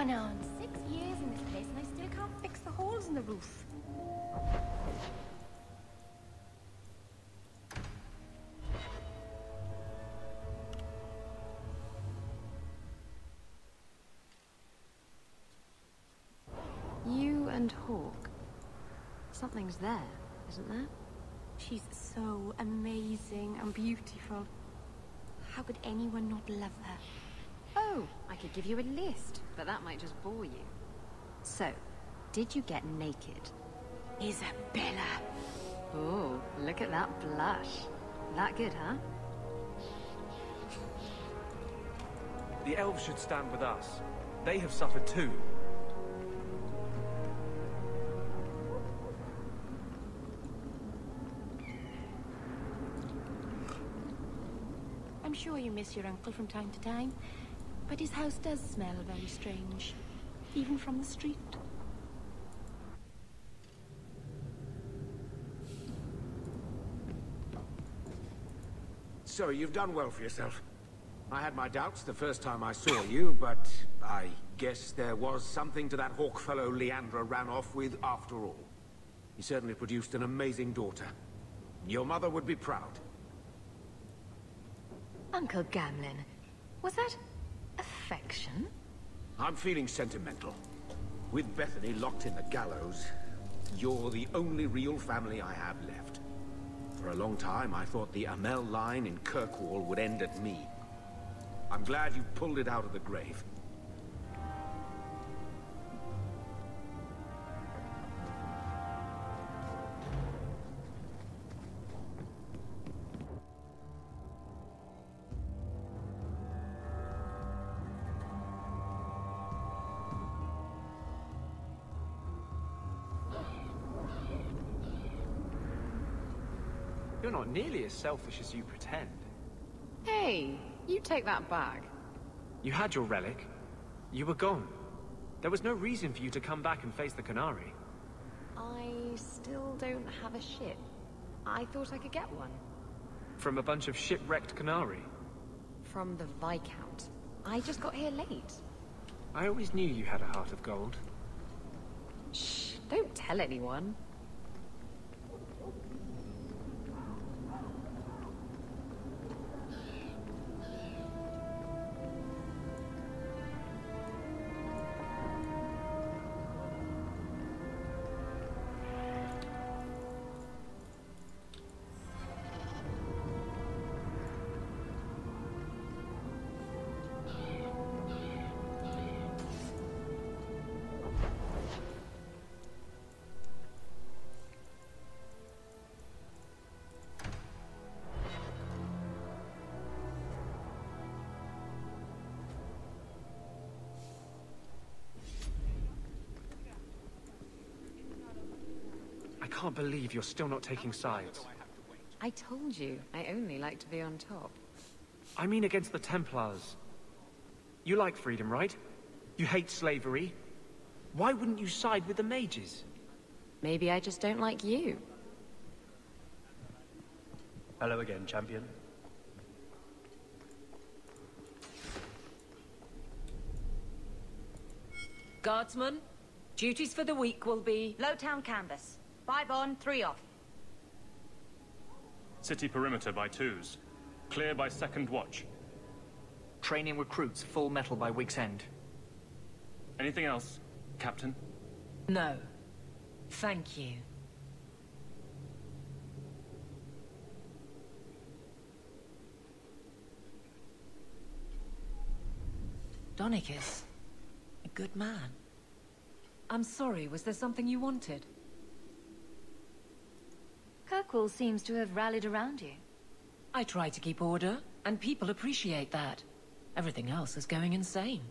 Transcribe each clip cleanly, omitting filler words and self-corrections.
Come on, 6 years in this place and I still can't fix the holes in the roof. You and Hawke. Something's there, isn't there? She's so amazing and beautiful. How could anyone not love her? Oh, I could give you a list, but that might just bore you. So, did you get naked? Isabella! Oh, look at that blush. That good, huh? The elves should stand with us. They have suffered too. I'm sure you miss your uncle from time to time, but his house does smell very strange, even from the street. So, you've done well for yourself. I had my doubts the first time I saw you, but I guess there was something to that hawk fellow Leandra ran off with after all. He certainly produced an amazing daughter. Your mother would be proud. Uncle Gamlin, was that affection? I'm feeling sentimental. With Bethany locked in the gallows, you're the only real family I have left. For a long time, I thought the Amel line in Kirkwall would end at me. I'm glad you pulled it out of the grave. You're not nearly as selfish as you pretend. Hey, you take that back. You had your relic. You were gone. There was no reason for you to come back and face the Qunari. I still don't have a ship. I thought I could get one. From a bunch of shipwrecked Qunari. From the Viscount. I just got here late. I always knew you had a heart of gold. Shh, don't tell anyone. I can't believe you're still not taking sides. I told you, I only like to be on top. I mean against the Templars. You like freedom, right? You hate slavery. Why wouldn't you side with the mages? Maybe I just don't like you. Hello again, champion. Guardsmen, duties for the week will be... Lowtown canvas. 5 on, 3 off. City perimeter by 2s. Clear by 2nd watch. Training recruits full metal by week's end. Anything else, Captain? No. Thank you. Donicus. A good man. I'm sorry, was there something you wanted? Kirkwall seems to have rallied around you. I try to keep order, and people appreciate that. Everything else is going insane.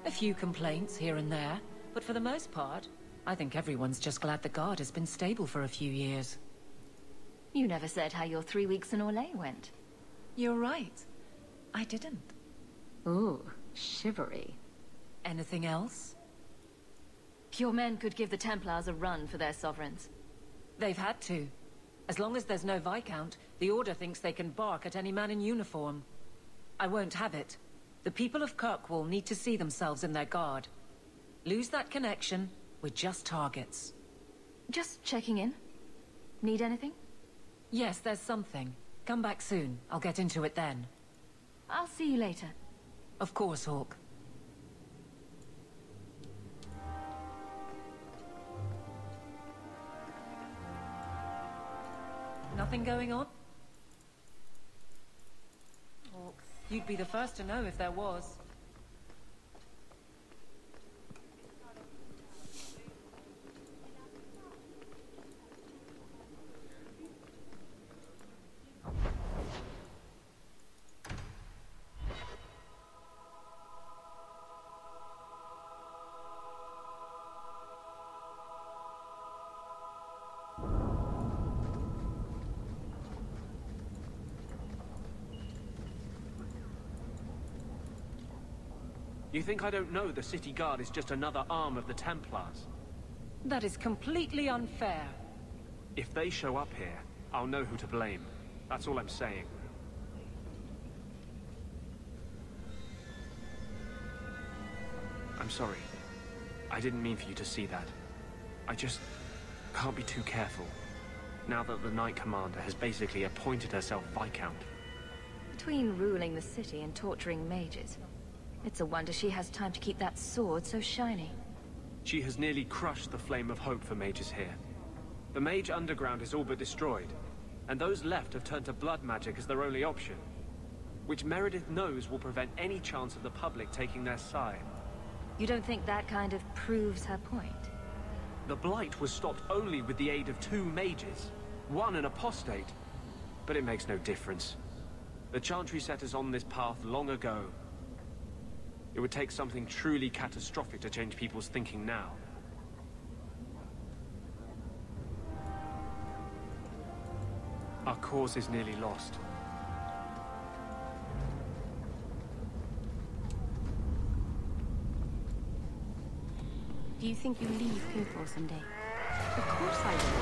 A few complaints here and there, but for the most part, I think everyone's just glad the Guard has been stable for a few years. You never said how your 3 weeks in Orlais went. You're right. I didn't. Ooh, shivery. Anything else? Your men could give the Templars a run for their sovereigns. They've had to. As long as there's no Viscount, the Order thinks they can bark at any man in uniform. I won't have it. The people of Kirkwall need to see themselves in their Guard. Lose that connection, we're just targets. Just checking in. Need anything? Yes, there's something. Come back soon. I'll get into it then. I'll see you later. Of course, Hawke. Nothing going on? Hawke, you'd be the first to know if there was. You think I don't know the City Guard is just another arm of the Templars? That is completely unfair. If they show up here, I'll know who to blame. That's all I'm saying. I'm sorry. I didn't mean for you to see that. I just can't be too careful. Now that the Knight Commander has basically appointed herself Viscount. Between ruling the city and torturing mages, it's a wonder she has time to keep that sword so shiny. She has nearly crushed the flame of hope for mages here. The Mage Underground is all but destroyed, and those left have turned to blood magic as their only option, which Meredith knows will prevent any chance of the public taking their side. You don't think that kind of proves her point? The Blight was stopped only with the aid of 2 mages, one an apostate, but it makes no difference. The Chantry set us on this path long ago. It would take something truly catastrophic to change people's thinking now. Our cause is nearly lost. Do you think you'll leave Kirkwall someday? Of course I will.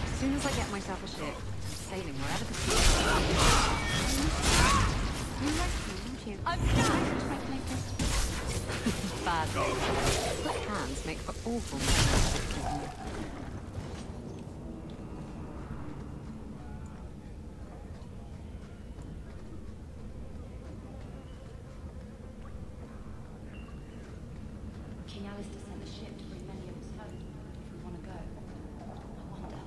As soon as I get myself a ship, I'm sailing wherever the sea is. You like me, don't you? I'm trying to make this. Bad. Quick hands make for awful memories. King Alistair sent a ship to bring many of us home. If we want to go. I wonder.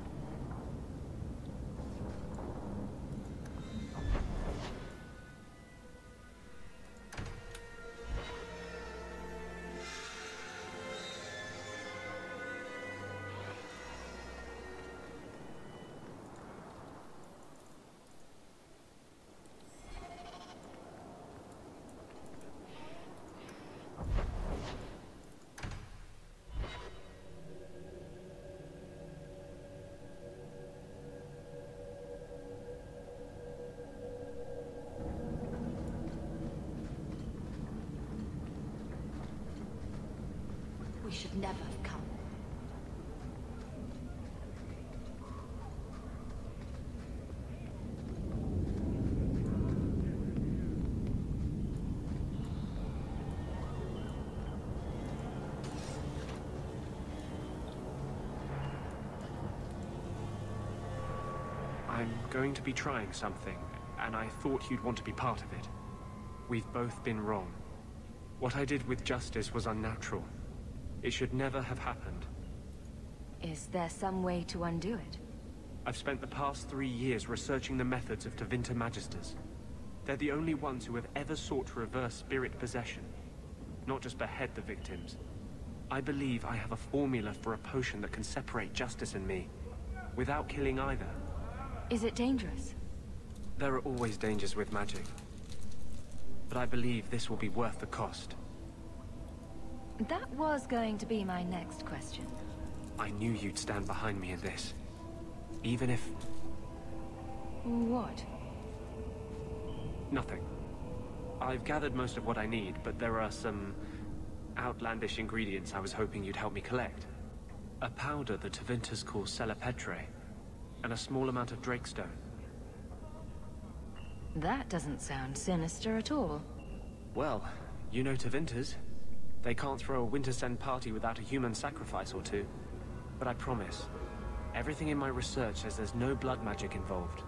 We should never have come. I'm going to be trying something, and I thought you'd want to be part of it. We've both been wrong. What I did with Justice was unnatural. It should never have happened. Is there some way to undo it? I've spent the past 3 years researching the methods of Tevinter Magisters. They're the only ones who have ever sought to reverse spirit possession, not just behead the victims. I believe I have a formula for a potion that can separate Justice and me, without killing either. Is it dangerous? There are always dangers with magic. But I believe this will be worth the cost. That was going to be my next question. I knew you'd stand behind me in this. Even if... What? Nothing. I've gathered most of what I need, but there are some outlandish ingredients I was hoping you'd help me collect. A powder the Tevinters call Celepetre, and a small amount of Drakestone. That doesn't sound sinister at all. Well, you know Tevinters. They can't throw a Wintersend party without a human sacrifice or two. But I promise, everything in my research says there's no blood magic involved.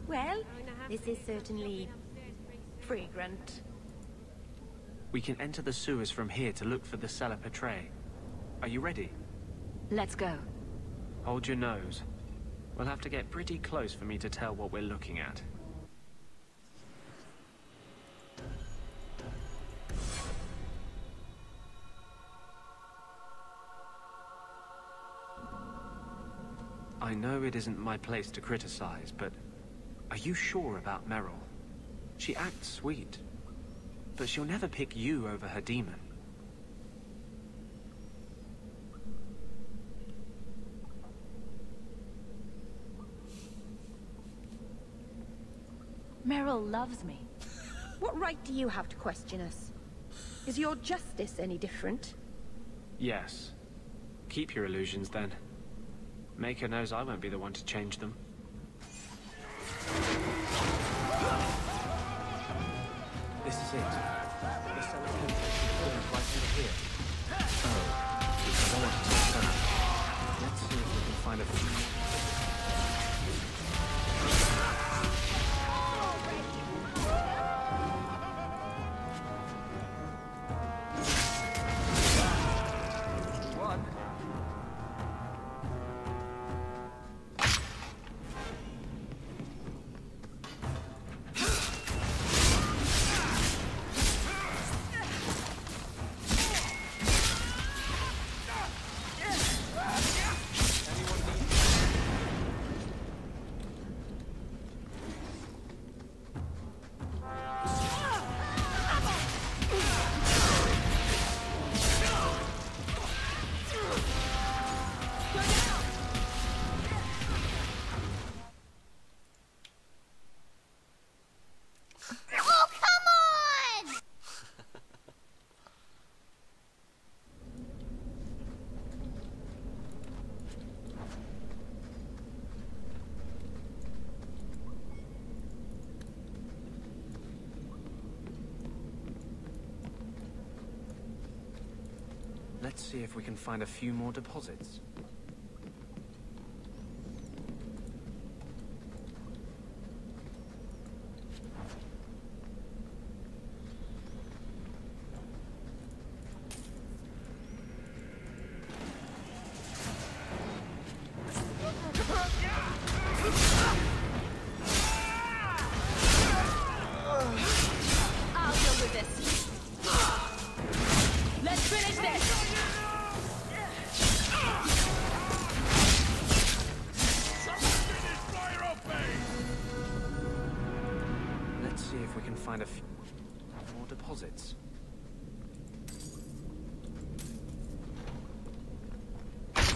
Well, this is certainly fragrant. We can enter the sewers from here to look for the cellar Petrae. Are you ready? Let's go. Hold your nose. We'll have to get pretty close for me to tell what we're looking at. I know it isn't my place to criticize, but are you sure about Merrill? She acts sweet, but she'll never pick you over her demon. Merrill loves me. What right do you have to question us? Is your justice any different? Yes. Keep your illusions, then. Maker knows I won't be the one to change them. This is it. The cellar is right over here. Oh, I don't want to touch that. Let's see if we can find a few. Let's see if we can find a few more deposits. I'll deal with this. Let's finish this! Let's see if we can find a few more deposits. Let's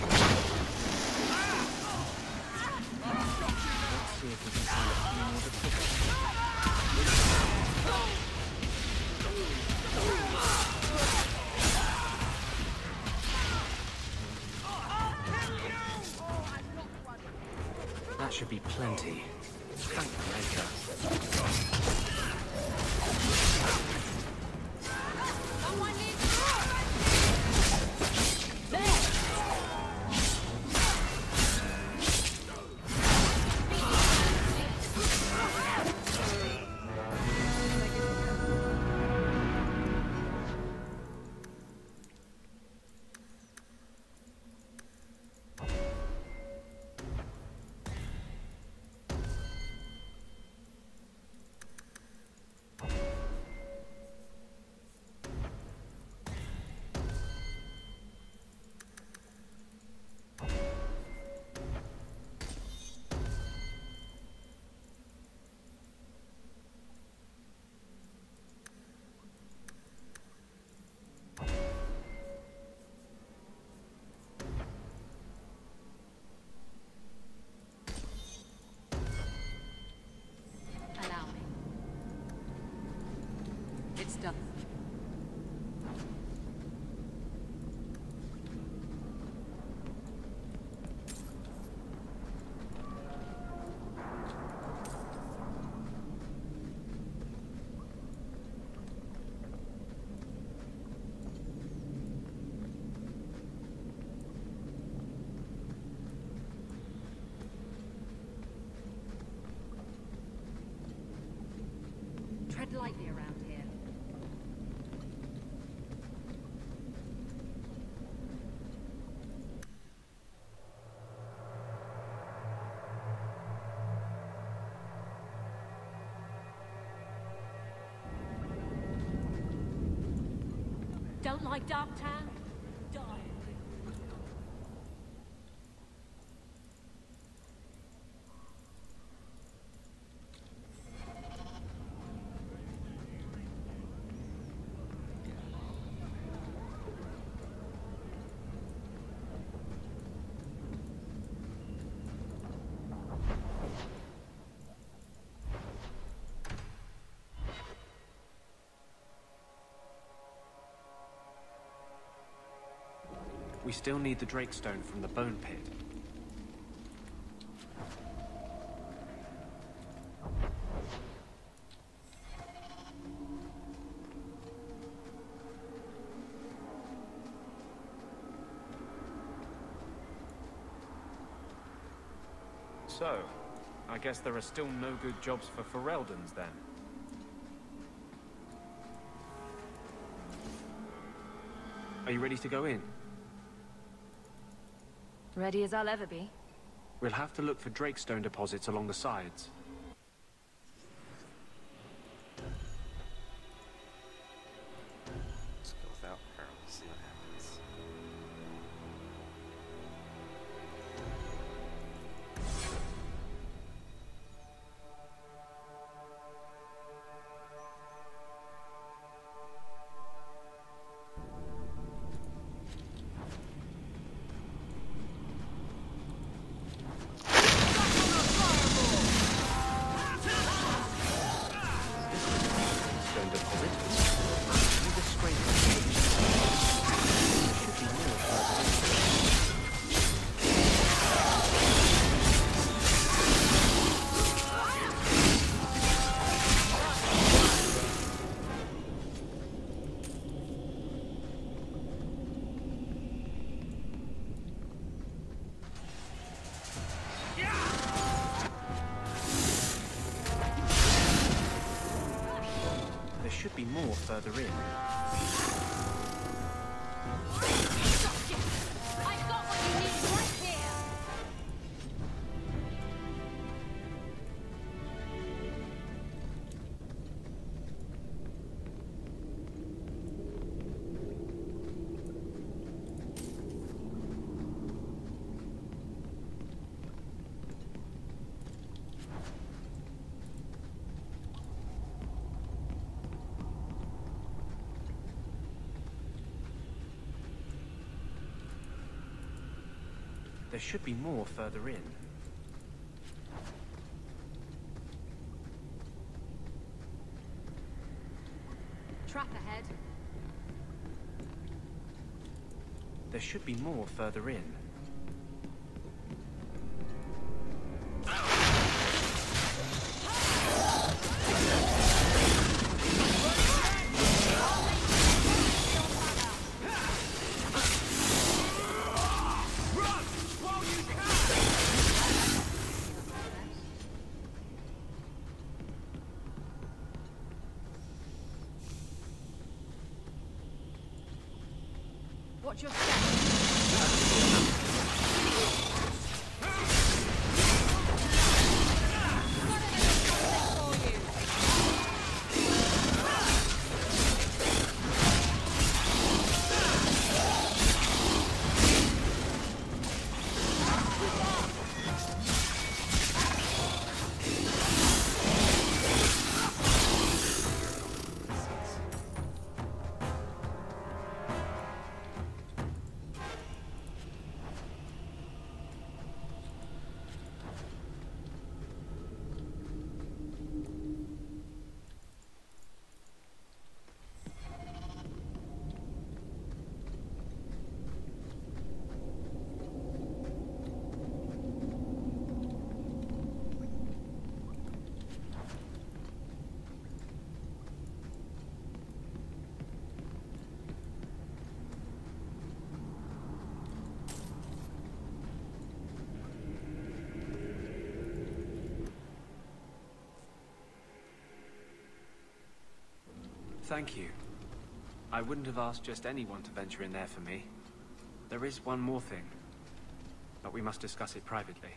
see if we can find a few more deposits. That should be plenty. Thank the Maker. tread lightly around here. Don't like Darktown? Die. We still need the Drakestone from the Bone Pit. So, I guess there are still no good jobs for Ferelden's then. Are you ready to go in? Ready as I'll ever be. We'll have to look for Drakestone deposits along the sides. Let's go without peril, see what happens. Stone deposit. Need a scrape. There should be more further in. There should be more further in. I've got what you need right here. There should be more further in. Trap ahead. There should be more further in. Watch your step. Thank you. I wouldn't have asked just anyone to venture in there for me. There is one more thing, but we must discuss it privately.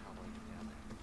How do I get down there?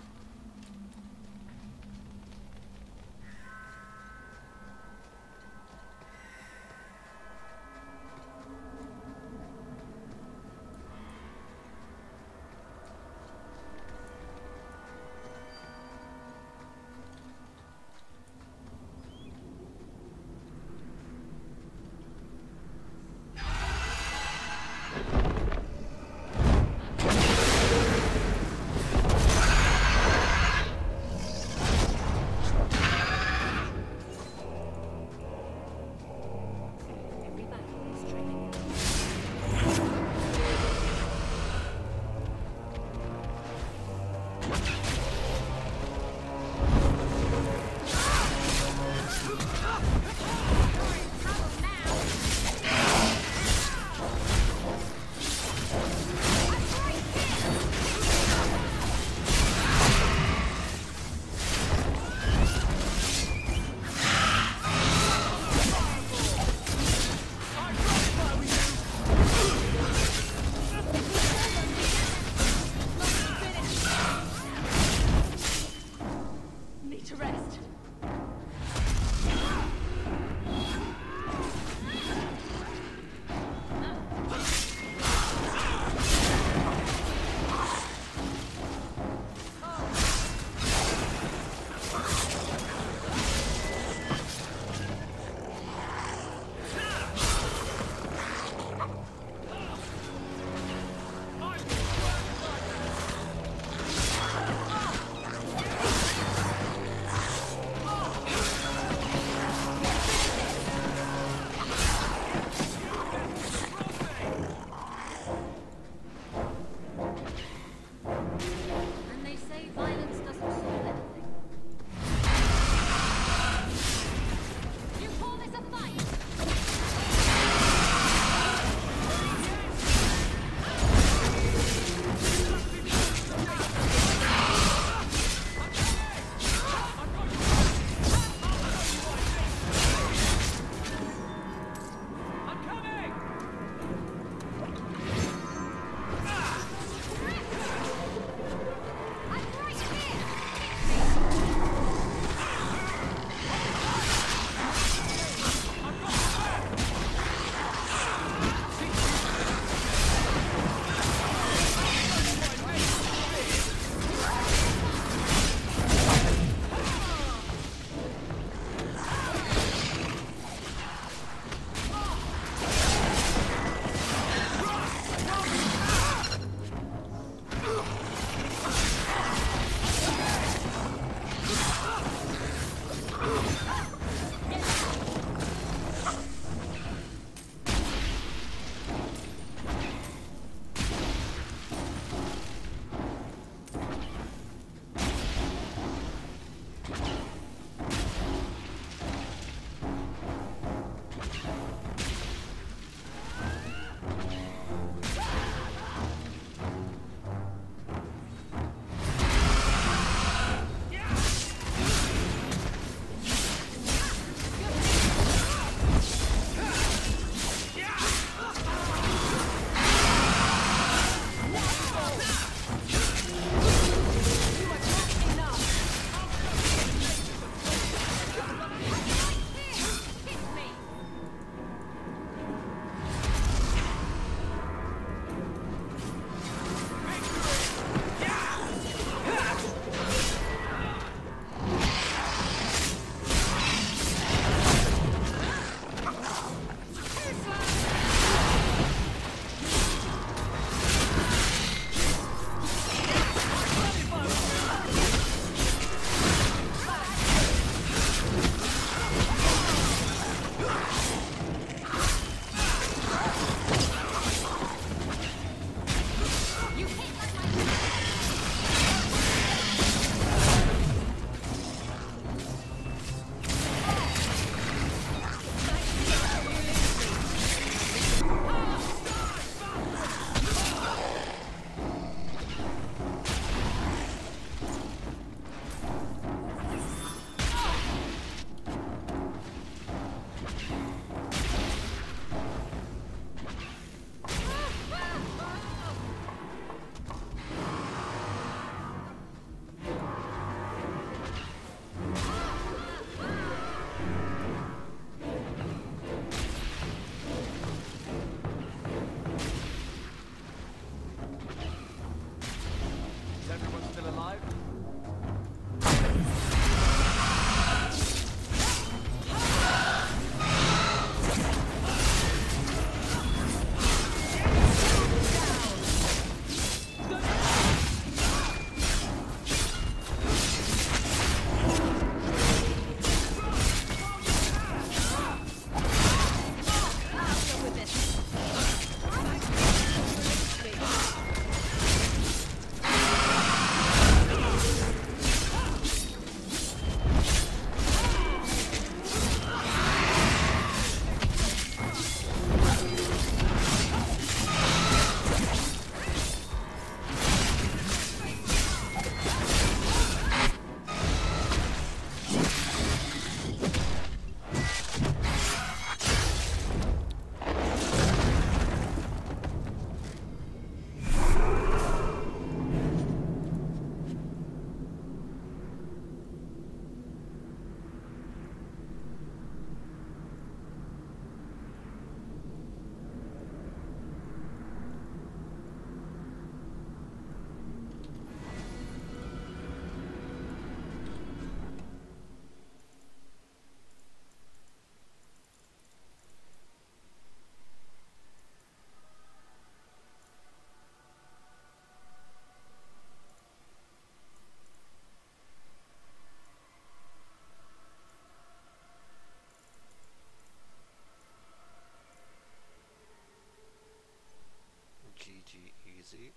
easy.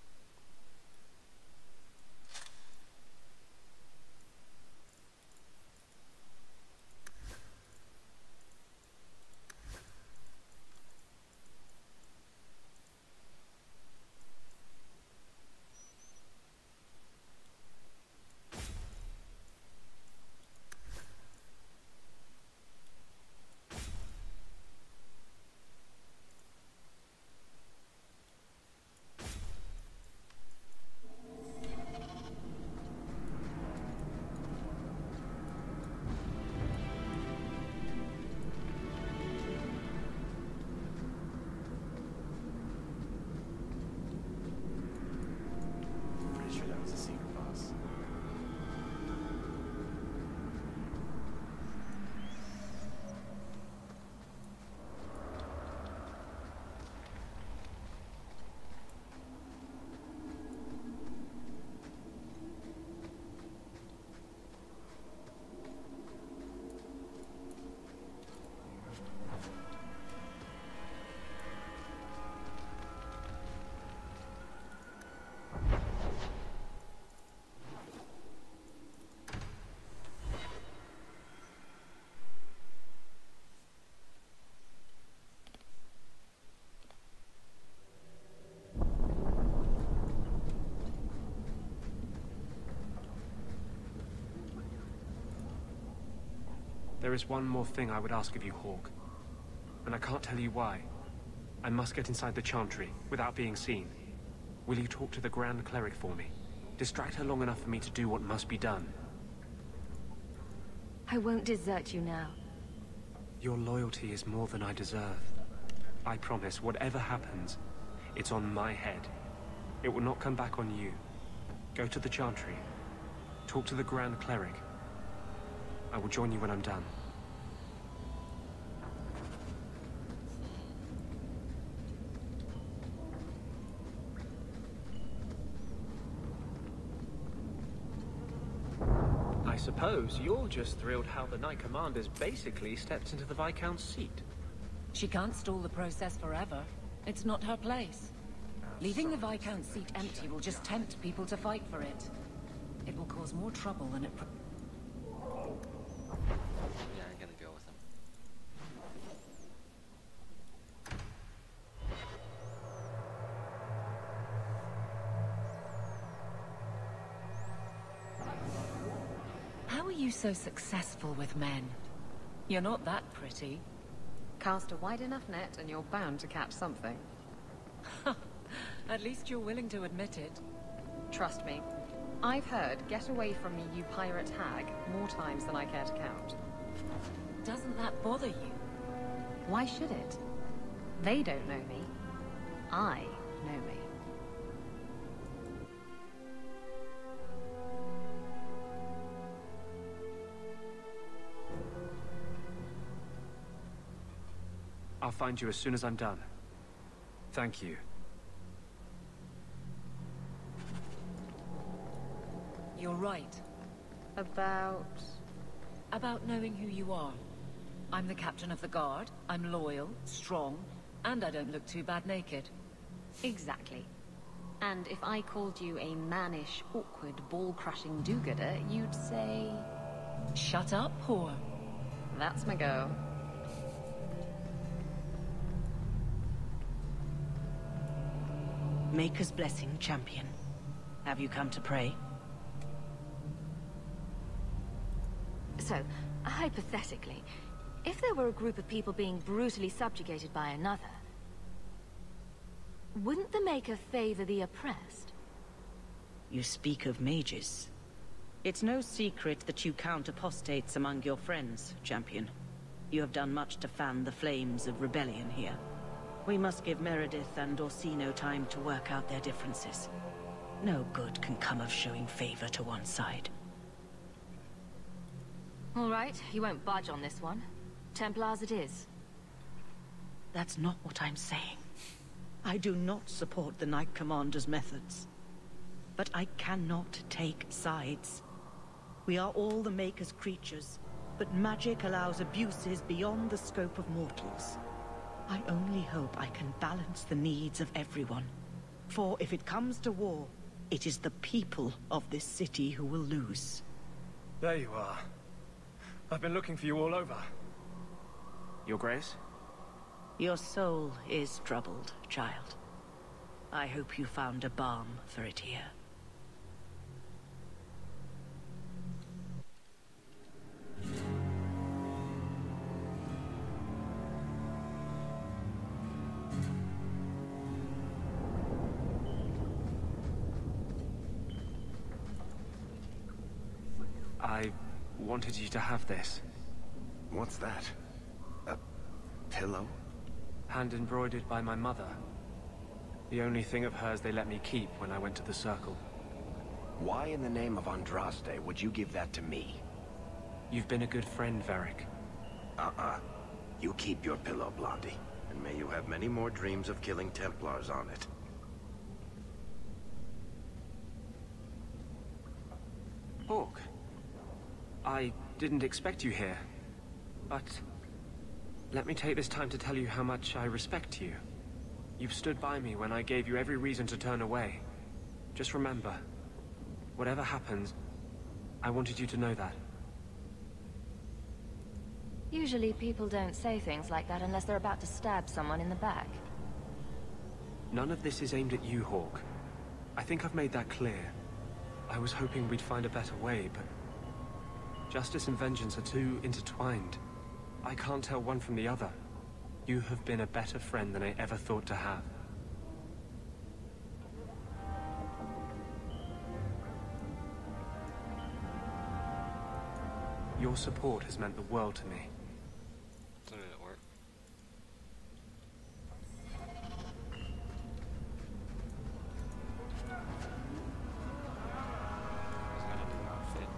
Pretty sure that was a secret boss. There is one more thing I would ask of you, Hawke. And I can't tell you why. I must get inside the Chantry, without being seen. Will you talk to the Grand Cleric for me? Distract her long enough for me to do what must be done. I won't desert you now. Your loyalty is more than I deserve. I promise, whatever happens, it's on my head. It will not come back on you. Go to the Chantry. Talk to the Grand Cleric. I will join you when I'm done. I suppose you're just thrilled how the Knight Commander's basically stepped into the Viscount's seat. She can't stall the process forever. It's not her place. Leaving the Viscount's seat empty will just tempt people to fight for it. It will cause more trouble than it... Yeah, I'm gonna go with him. How are you so successful with men? You're not that pretty. Cast a wide enough net and you're bound to catch something. At least you're willing to admit it. Trust me. I've heard, "Get away from me, you pirate hag," more times than I care to count. Doesn't that bother you? Why should it? They don't know me. I know me. I'll find you as soon as I'm done. Thank you. You're right. About knowing who you are. I'm the captain of the guard, I'm loyal, strong, and I don't look too bad naked. Exactly. And if I called you a mannish, awkward, ball-crushing do-gooder, you'd say... Shut up, whore. That's my girl. Maker's blessing, champion. Have you come to pray? So, hypothetically, if there were a group of people being brutally subjugated by another, wouldn't the Maker favor the oppressed? You speak of mages. It's no secret that you count apostates among your friends, champion. You have done much to fan the flames of rebellion here. We must give Meredith and Orsino time to work out their differences. No good can come of showing favor to one side. All right, you won't budge on this one. Templars it is. That's not what I'm saying. I do not support the Knight Commander's methods. But I cannot take sides. We are all the Maker's creatures, but magic allows abuses beyond the scope of mortals. I only hope I can balance the needs of everyone. For if it comes to war, it is the people of this city who will lose. There you are. I've been looking for you all over. Your Grace? Your soul is troubled, child. I hope you found a balm for it here. I wanted you to have this. What's that? A pillow? Hand embroidered by my mother. The only thing of hers they let me keep when I went to the Circle. Why in the name of Andraste would you give that to me? You've been a good friend, Varric. You keep your pillow, Blondie. And may you have many more dreams of killing Templars on it. Hawke. I didn't expect you here. But let me take this time to tell you how much I respect you. You've stood by me when I gave you every reason to turn away. Just remember, whatever happens, I wanted you to know that. Usually people don't say things like that unless they're about to stab someone in the back. None of this is aimed at you, Hawke. I think I've made that clear. I was hoping we'd find a better way, but justice and vengeance are too intertwined. I can't tell one from the other. You have been a better friend than I ever thought to have. Your support has meant the world to me. Did it work? He's got a new outfit.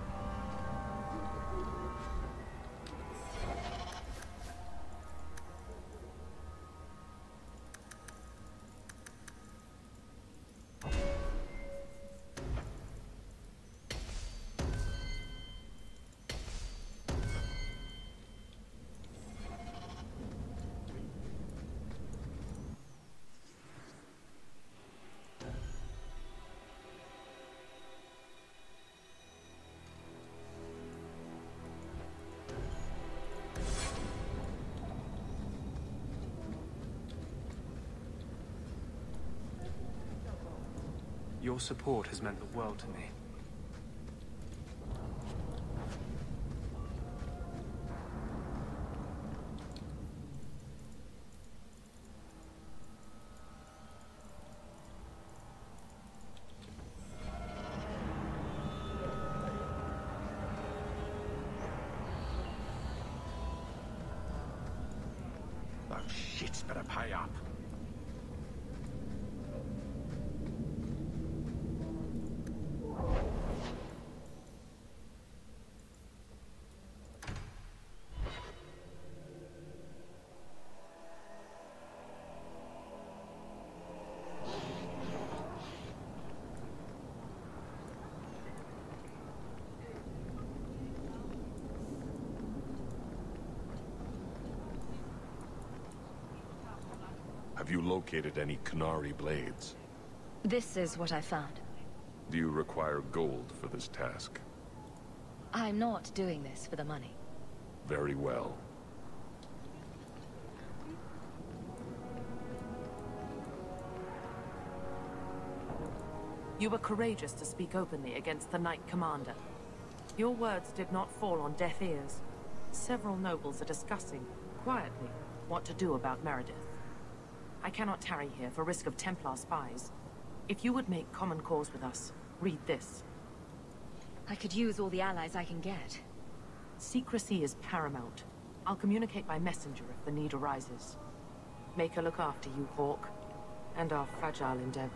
Your support has meant the world to me. Oh, shit's better pay up. Have you located any Qunari blades? This is what I found. Do you require gold for this task? I'm not doing this for the money. Very well. You were courageous to speak openly against the Knight Commander. Your words did not fall on deaf ears. Several nobles are discussing, quietly, what to do about Meredith. I cannot tarry here for risk of Templar spies. If you would make common cause with us, read this. I could use all the allies I can get. Secrecy is paramount. I'll communicate by messenger if the need arises. Make her look after you, Hawke, and our fragile endeavor.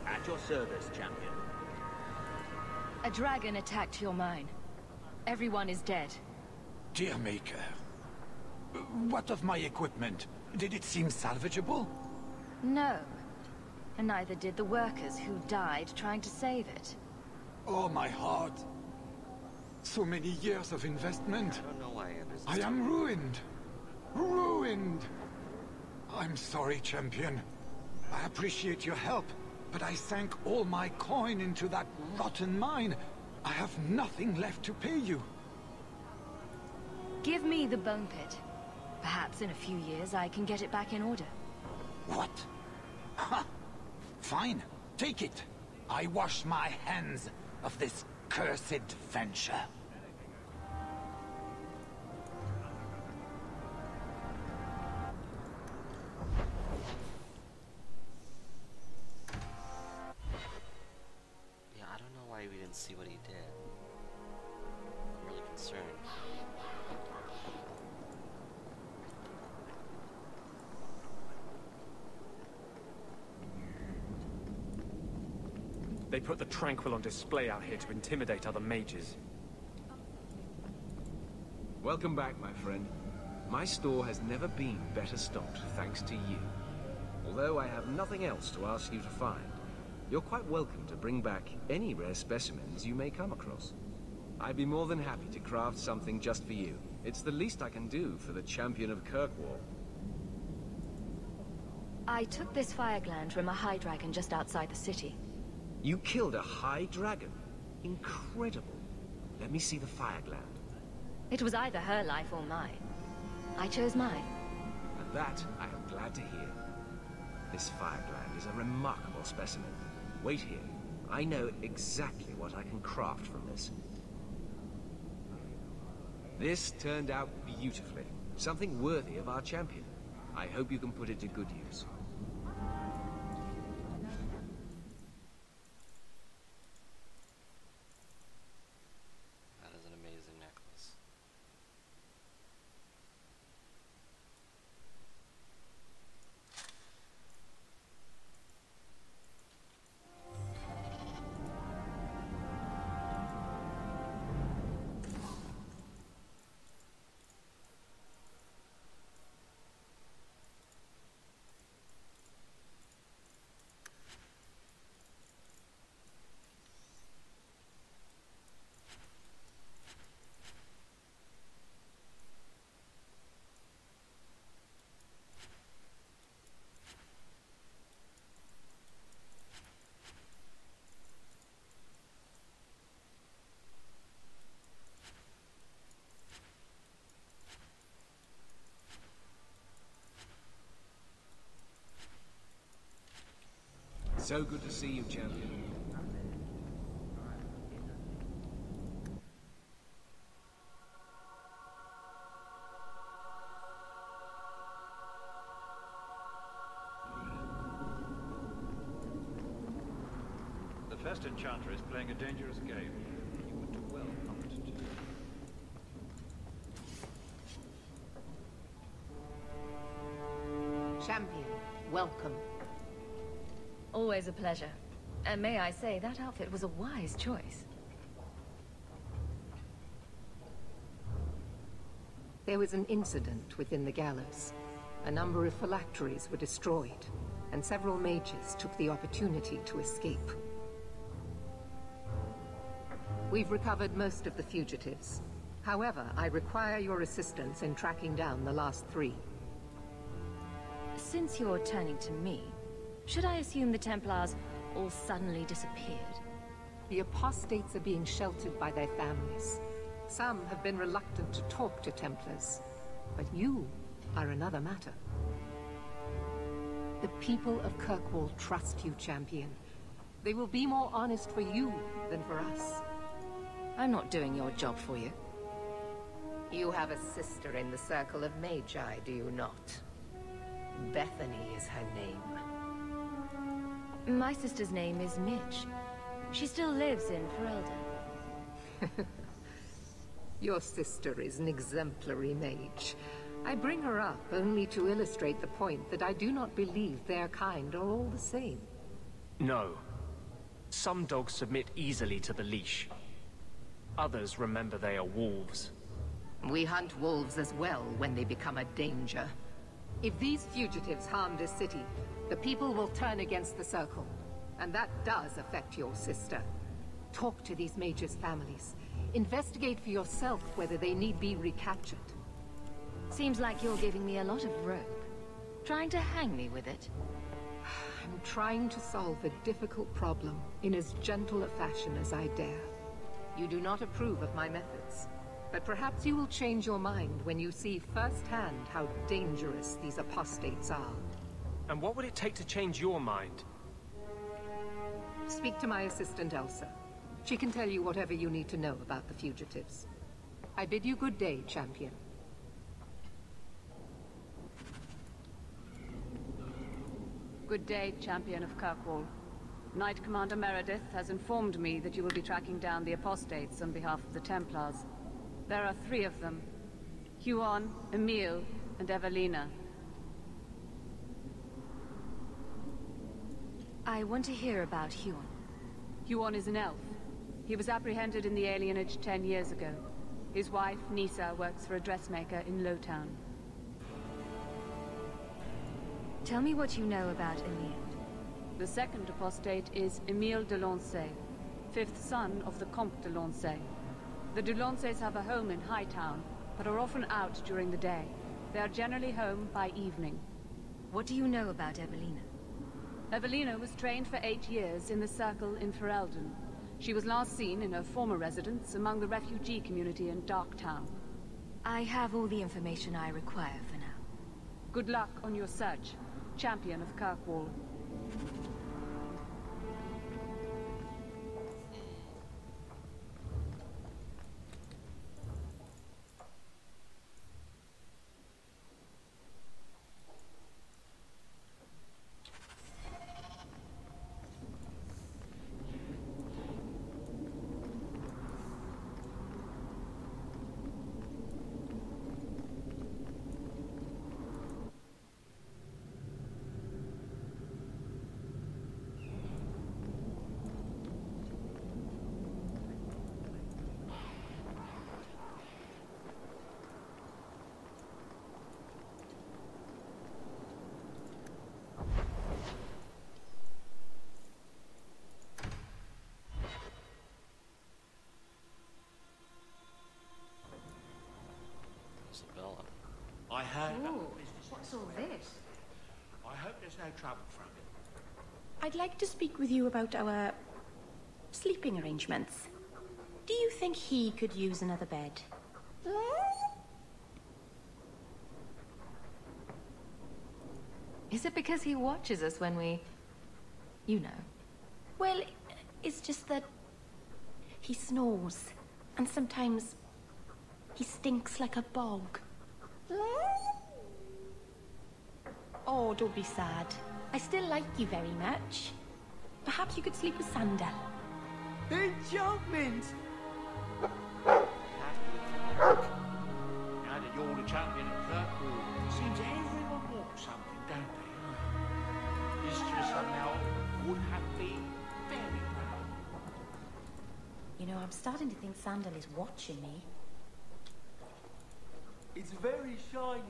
At your service, champion. A dragon attacked your mine. Everyone is dead. Dear Maker, what of my equipment? Did it seem salvageable? No. And neither did the workers who died trying to save it. Oh, my heart. So many years of investment. I don't know why others. I am ruined. Ruined. I'm sorry, champion. I appreciate your help, but I sank all my coin into that rotten mine. I have nothing left to pay you. Give me the bone pit. Perhaps in a few years I can get it back in order. What? Ha! Fine, take it. I wash my hands of this cursed venture. Yeah, I don't know why we didn't see what he did. I'm really concerned. They put the Tranquil on display out here to intimidate other mages. Welcome back, my friend. My store has never been better stocked, thanks to you. Although I have nothing else to ask you to find, you're quite welcome to bring back any rare specimens you may come across. I'd be more than happy to craft something just for you. It's the least I can do for the champion of Kirkwall. I took this fire gland from a high dragon just outside the city. You killed a high dragon? Incredible. Let me see the fire gland. It was either her life or mine. I chose mine. And that I am glad to hear. This fire gland is a remarkable specimen. Wait here. I know exactly what I can craft from this. This turned out beautifully. Something worthy of our champion. I hope you can put it to good use. That is an amazing necklace. So good to see you, champion. The Fest Enchanter is playing a dangerous game. You would do well not to. Champion, welcome. Always a pleasure. And may I say, that outfit was a wise choice. There was an incident within the gallows. A number of phylacteries were destroyed, and several mages took the opportunity to escape. We've recovered most of the fugitives. However, I require your assistance in tracking down the last 3. Since you're turning to me, should I assume the Templars all suddenly disappeared? The apostates are being sheltered by their families. Some have been reluctant to talk to Templars, but you are another matter. The people of Kirkwall trust you, champion. They will be more honest for you than for us. I'm not doing your job for you. You have a sister in the Circle of Magi, do you not? Bethany is her name. My sister's name is Midge. She still lives in Ferelden. Your sister is an exemplary mage. I bring her up only to illustrate the point that I do not believe their kind are all the same. No. Some dogs submit easily to the leash. Others remember they are wolves. We hunt wolves as well when they become a danger. If these fugitives harm this city, the people will turn against the Circle. And that does affect your sister. Talk to these mages' families. Investigate for yourself whether they need be recaptured. Seems like you're giving me a lot of rope. Trying to hang me with it? I'm trying to solve a difficult problem in as gentle a fashion as I dare. You do not approve of my methods, but perhaps you will change your mind when you see firsthand how dangerous these apostates are. And what would it take to change your mind? Speak to my assistant Elsa. She can tell you whatever you need to know about the fugitives. I bid you good day, champion. Good day, Champion of Kirkwall. Knight Commander Meredith has informed me that you will be tracking down the apostates on behalf of the Templars. There are 3 of them. Huon, Emil, and Evelina. I want to hear about Huon. Huon is an elf. He was apprehended in the alienage 10 years ago. His wife, Nisa, works for a dressmaker in Lowtown. Tell me what you know about Emil. The second apostate is Emile de Lancey, 5th son of the Comte de Lancey. The de Lanceys have a home in Hightown, but are often out during the day. They are generally home by evening. What do you know about Evelina? Evelina was trained for 8 years in the Circle in Ferelden. She was last seen in her former residence among the refugee community in Darktown. I have all the information I require for now. Good luck on your search, Champion of Kirkwall. I heard about Ooh, the business. what's all this? I hope there's no trouble from it. I'd like to speak with you about our sleeping arrangements. Do you think he could use another bed? Is it because he watches us when we... you know? Well, it's just that he snores, and sometimes he stinks like a bog. Oh, don't be sad. I still like you very much. Perhaps you could sleep with Sander. Enchantment! Now that you're the champion of Kirkwall, seems everyone wants something, don't they? Mistress Amel would have been very proud. You know, I'm starting to think Sandal is watching me. It's very shiny.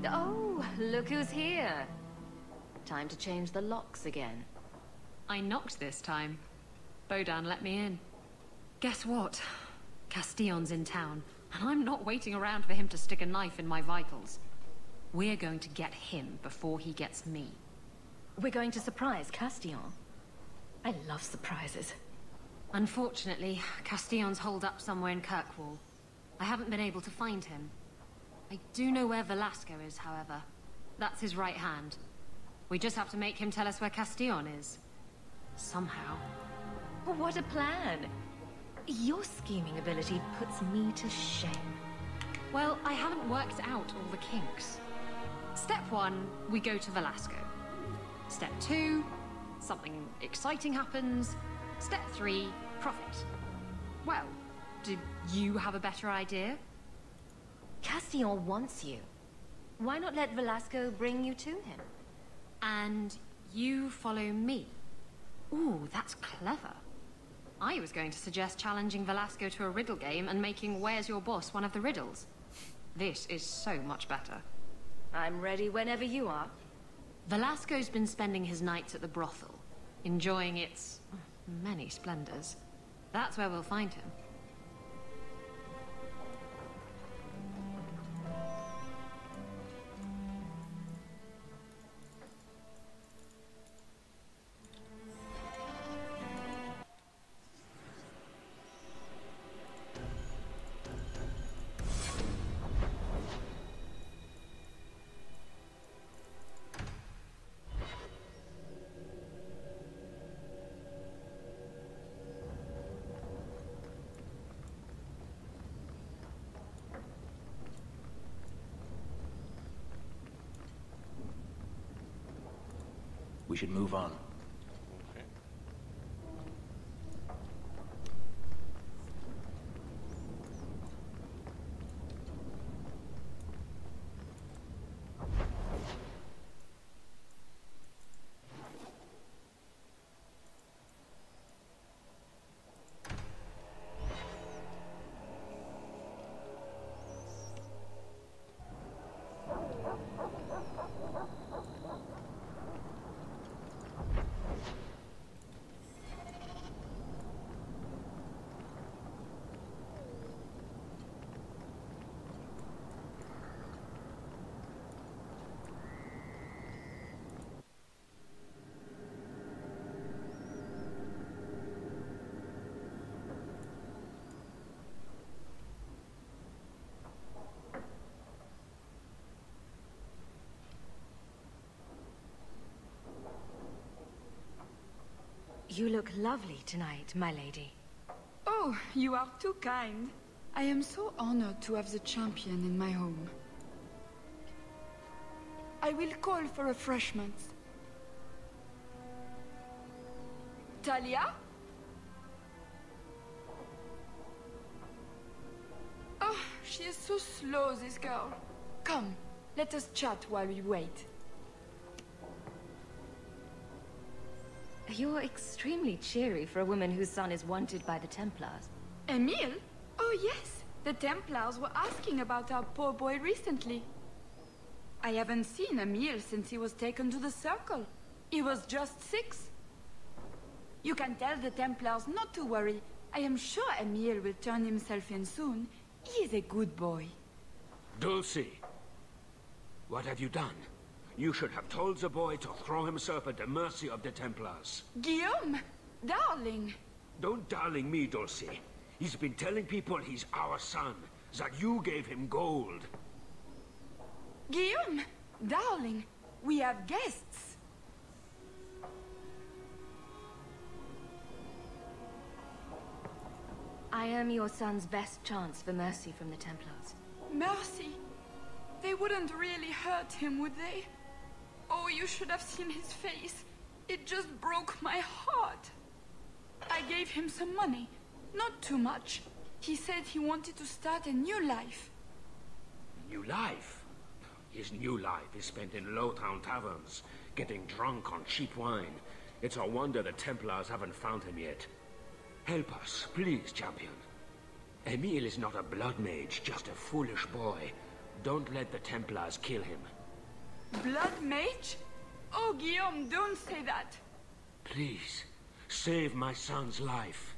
Oh, look who's here. Time to change the locks again. I knocked this time. Bodan let me in. Guess what? Castillon's in town, and I'm not waiting around for him to stick a knife in my vitals. We're going to get him before he gets me. We're going to surprise Castillon. I love surprises. Unfortunately, Castillon's holed up somewhere in Kirkwall. I haven't been able to find him. I do know where Velasco is, however. That's his right hand. We just have to make him tell us where Castillon is. Somehow. What a plan! Your scheming ability puts me to shame. Well, I haven't worked out all the kinks. Step 1, we go to Velasco. Step 2, something exciting happens. Step 3, profit. Well, do you have a better idea? Castillon wants you. Why not let Velasco bring you to him? And you follow me. Ooh, that's clever. I was going to suggest challenging Velasco to a riddle game and making Where's Your Boss one of the riddles. This is so much better. I'm ready whenever you are. Velasco's been spending his nights at the brothel, enjoying its many splendors. That's where we'll find him. We should move on. You look lovely tonight, my lady. Oh, you are too kind. I am so honored to have the champion in my home. I will call for refreshments. Talia? Oh, she is so slow, this girl. Come, let us chat while we wait. You're extremely cheery for a woman whose son is wanted by the Templars. Emile? Oh yes, the Templars were asking about our poor boy recently. I haven't seen Emile since he was taken to the Circle. He was just 6. You can tell the Templars not to worry. I am sure Emile will turn himself in soon. He is a good boy. Dulcie, what have you done? You should have told the boy to throw himself at the mercy of the Templars. Guillaume! Darling! Don't darling me, Dulcie. He's been telling people he's our son, that you gave him gold. Guillaume! Darling, we have guests. I am your son's best chance for mercy from the Templars. Mercy? They wouldn't really hurt him, would they? Oh, you should have seen his face. It just broke my heart. I gave him some money. Not too much. He said he wanted to start a new life. New life? His new life is spent in low-town taverns, getting drunk on cheap wine. It's a wonder the Templars haven't found him yet. Help us, please, champion. Emile is not a blood mage, just a foolish boy. Don't let the Templars kill him. Blood mage? Oh, Guillaume, don't say that. Please, save my son's life.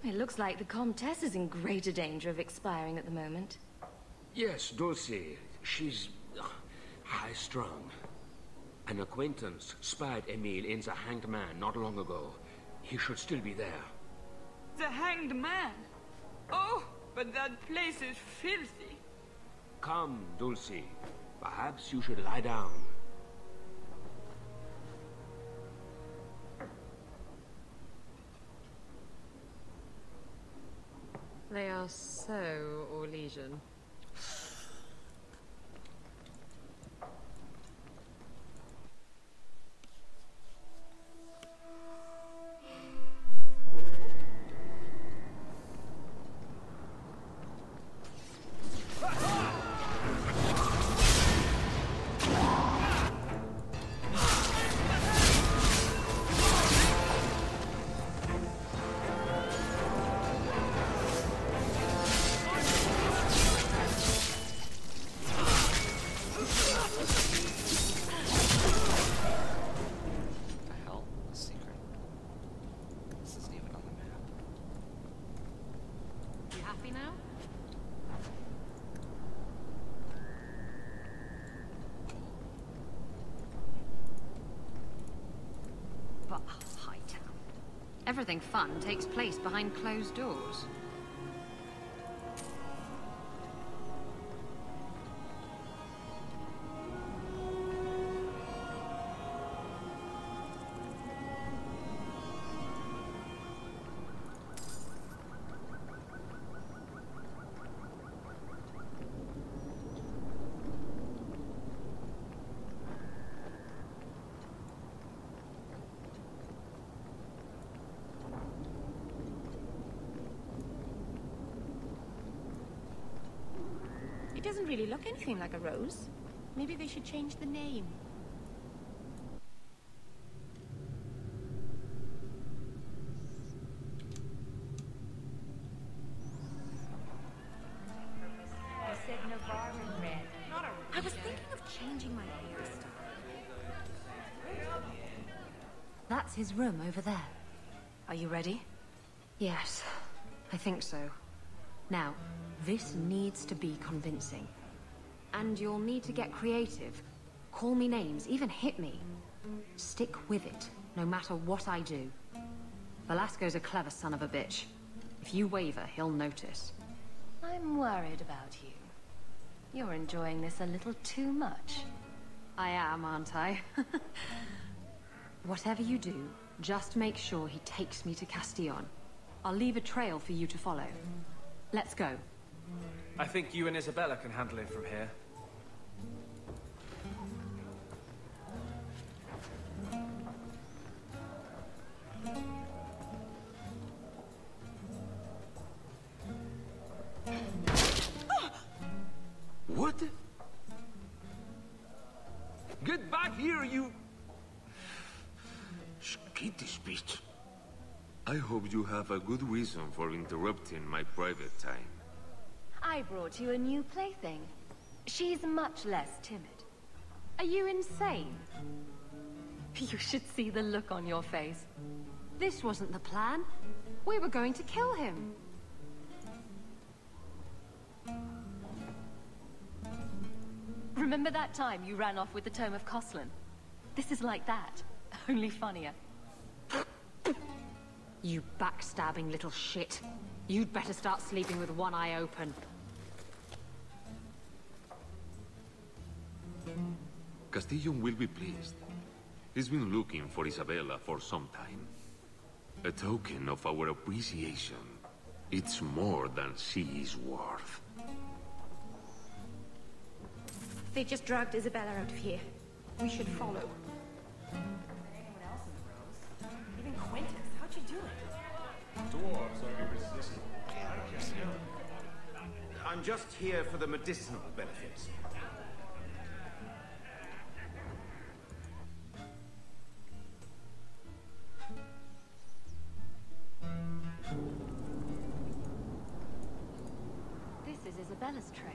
It looks like the Comtesse is in greater danger of expiring at the moment. Yes, Dulcie. She's high-strung. An acquaintance spied Emile in the Hanged Man not long ago. He should still be there. The Hanged Man? Oh, but that place is filthy. Come, Dulcie. Perhaps you should lie down. They are so Orlesian. Hightown. Everything fun takes place behind closed doors. It doesn't really look anything like a rose. Maybe they should change the name. I was thinking of changing my hairstyle. That's his room over there. Are you ready? Yes, I think so. Now, this needs to be convincing. And you'll need to get creative. Call me names, even hit me. Stick with it, no matter what I do. Velasco's a clever son of a bitch. If you waver, he'll notice. I'm worried about you. You're enjoying this a little too much. I am, aren't I? Whatever you do, just make sure he takes me to Castillon. I'll leave a trail for you to follow. Let's go. I think you and Isabella can handle it from here. What? Get back here, you... Skittish beast. I hope you have a good reason for interrupting my private time. I brought you a new plaything. She's much less timid. Are you insane? You should see the look on your face. This wasn't the plan. We were going to kill him. Remember that time you ran off with the Tome of Coslin? This is like that, only funnier. You backstabbing little shit. You'd better start sleeping with one eye open. Castillon will be pleased. He's been looking for Isabella for some time. A token of our appreciation. It's more than she is worth. They just dragged Isabella out of here. We should follow. Anyone else in the rows? Even Quintus, how'd you do it? Dwarves are irresistible. I'm just here for the medicinal benefits. This is Isabella's trail.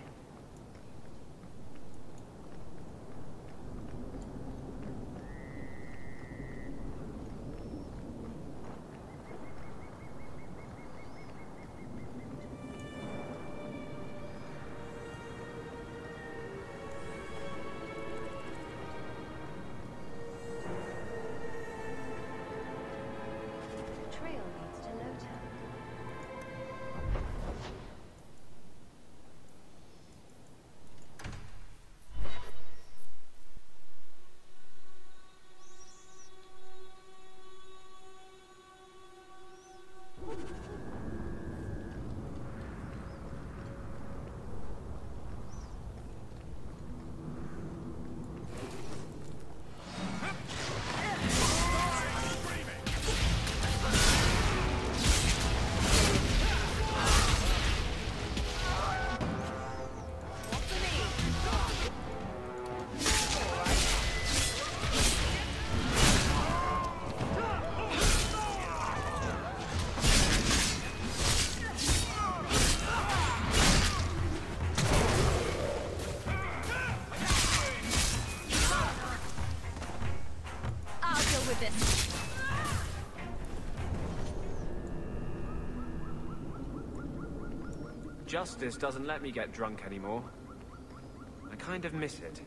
Justice doesn't let me get drunk anymore. I kind of miss it.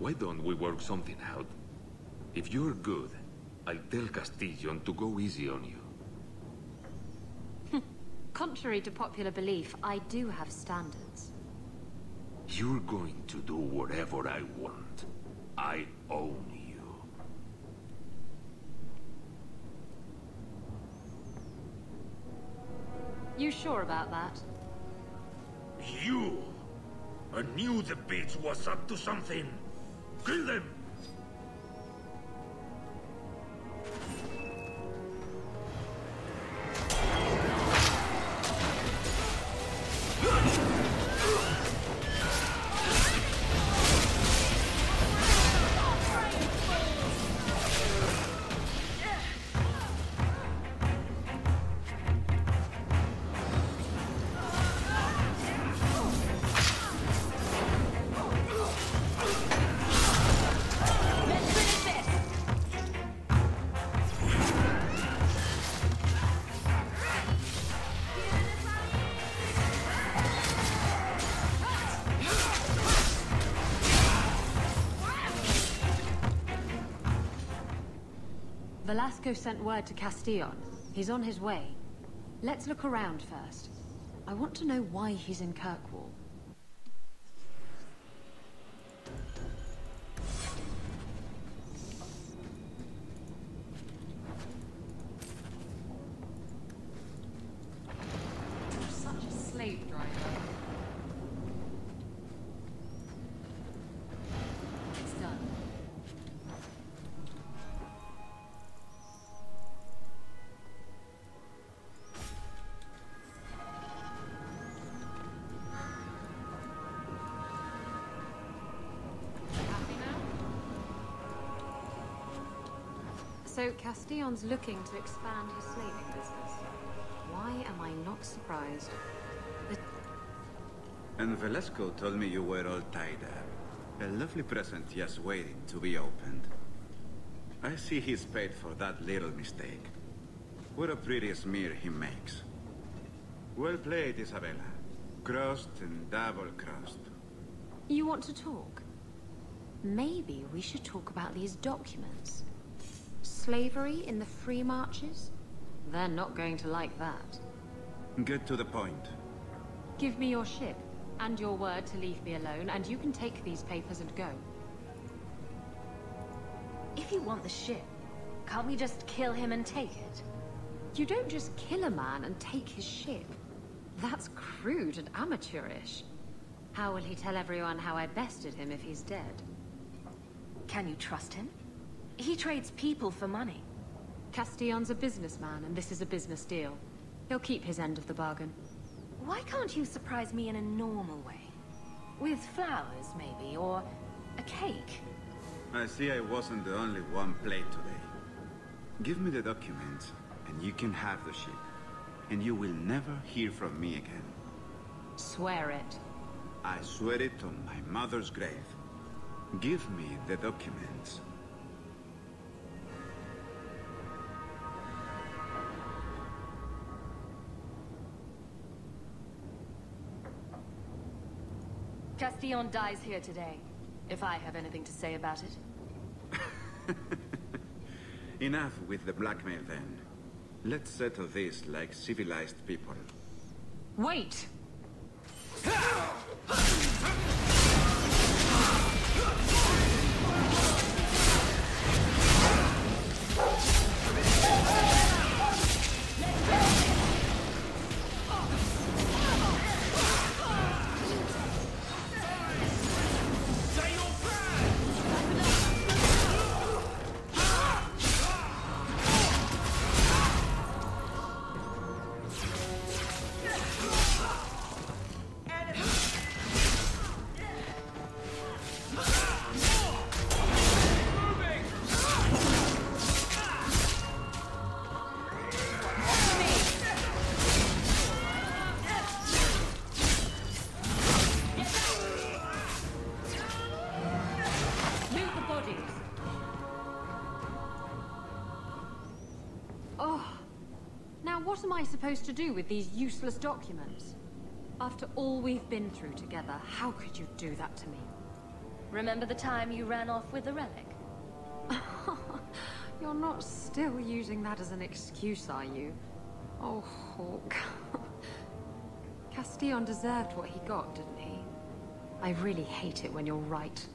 Why don't we work something out? If you're good, I'll tell Castillon to go easy on you. Contrary to popular belief, I do have standards. You're going to do whatever I want. I own you. You sure about that? You! I knew the bitch was up to something. Kill them! Velasco sent word to Castillon. He's on his way. Let's look around first. I want to know why he's in Kirkwall. Such a slave driver. It's done. So Castillon's looking to expand his slaving business. Why am I not surprised? And Velasco told me you were all tied up. A lovely present just waiting to be opened. I see he's paid for that little mistake. What a pretty smear he makes. Well played, Isabella. Crossed and double-crossed. You want to talk? Maybe we should talk about these documents. Slavery in the Free Marches? They're not going to like that. Get to the point. Give me your ship, and your word to leave me alone, and you can take these papers and go. If you want the ship, can't we just kill him and take it? You don't just kill a man and take his ship. That's crude and amateurish. How will he tell everyone how I bested him if he's dead? Can you trust him? He trades people for money. Castillon's a businessman, and this is a business deal. He'll keep his end of the bargain. Why can't you surprise me in a normal way? With flowers, maybe, or a cake? I see I wasn't the only one played today. Give me the documents, and you can have the ship. And you will never hear from me again. Swear it. I swear it on my mother's grave. Give me the documents. Castillon dies here today, if I have anything to say about it. Enough with the blackmail then. Let's settle this like civilized people. Wait! What am I supposed to do with these useless documents? After all we've been through together, how could you do that to me? Remember the time you ran off with the relic? You're not still using that as an excuse, are you? Oh, Hawke. Castillon deserved what he got, didn't he? I really hate it when you're right.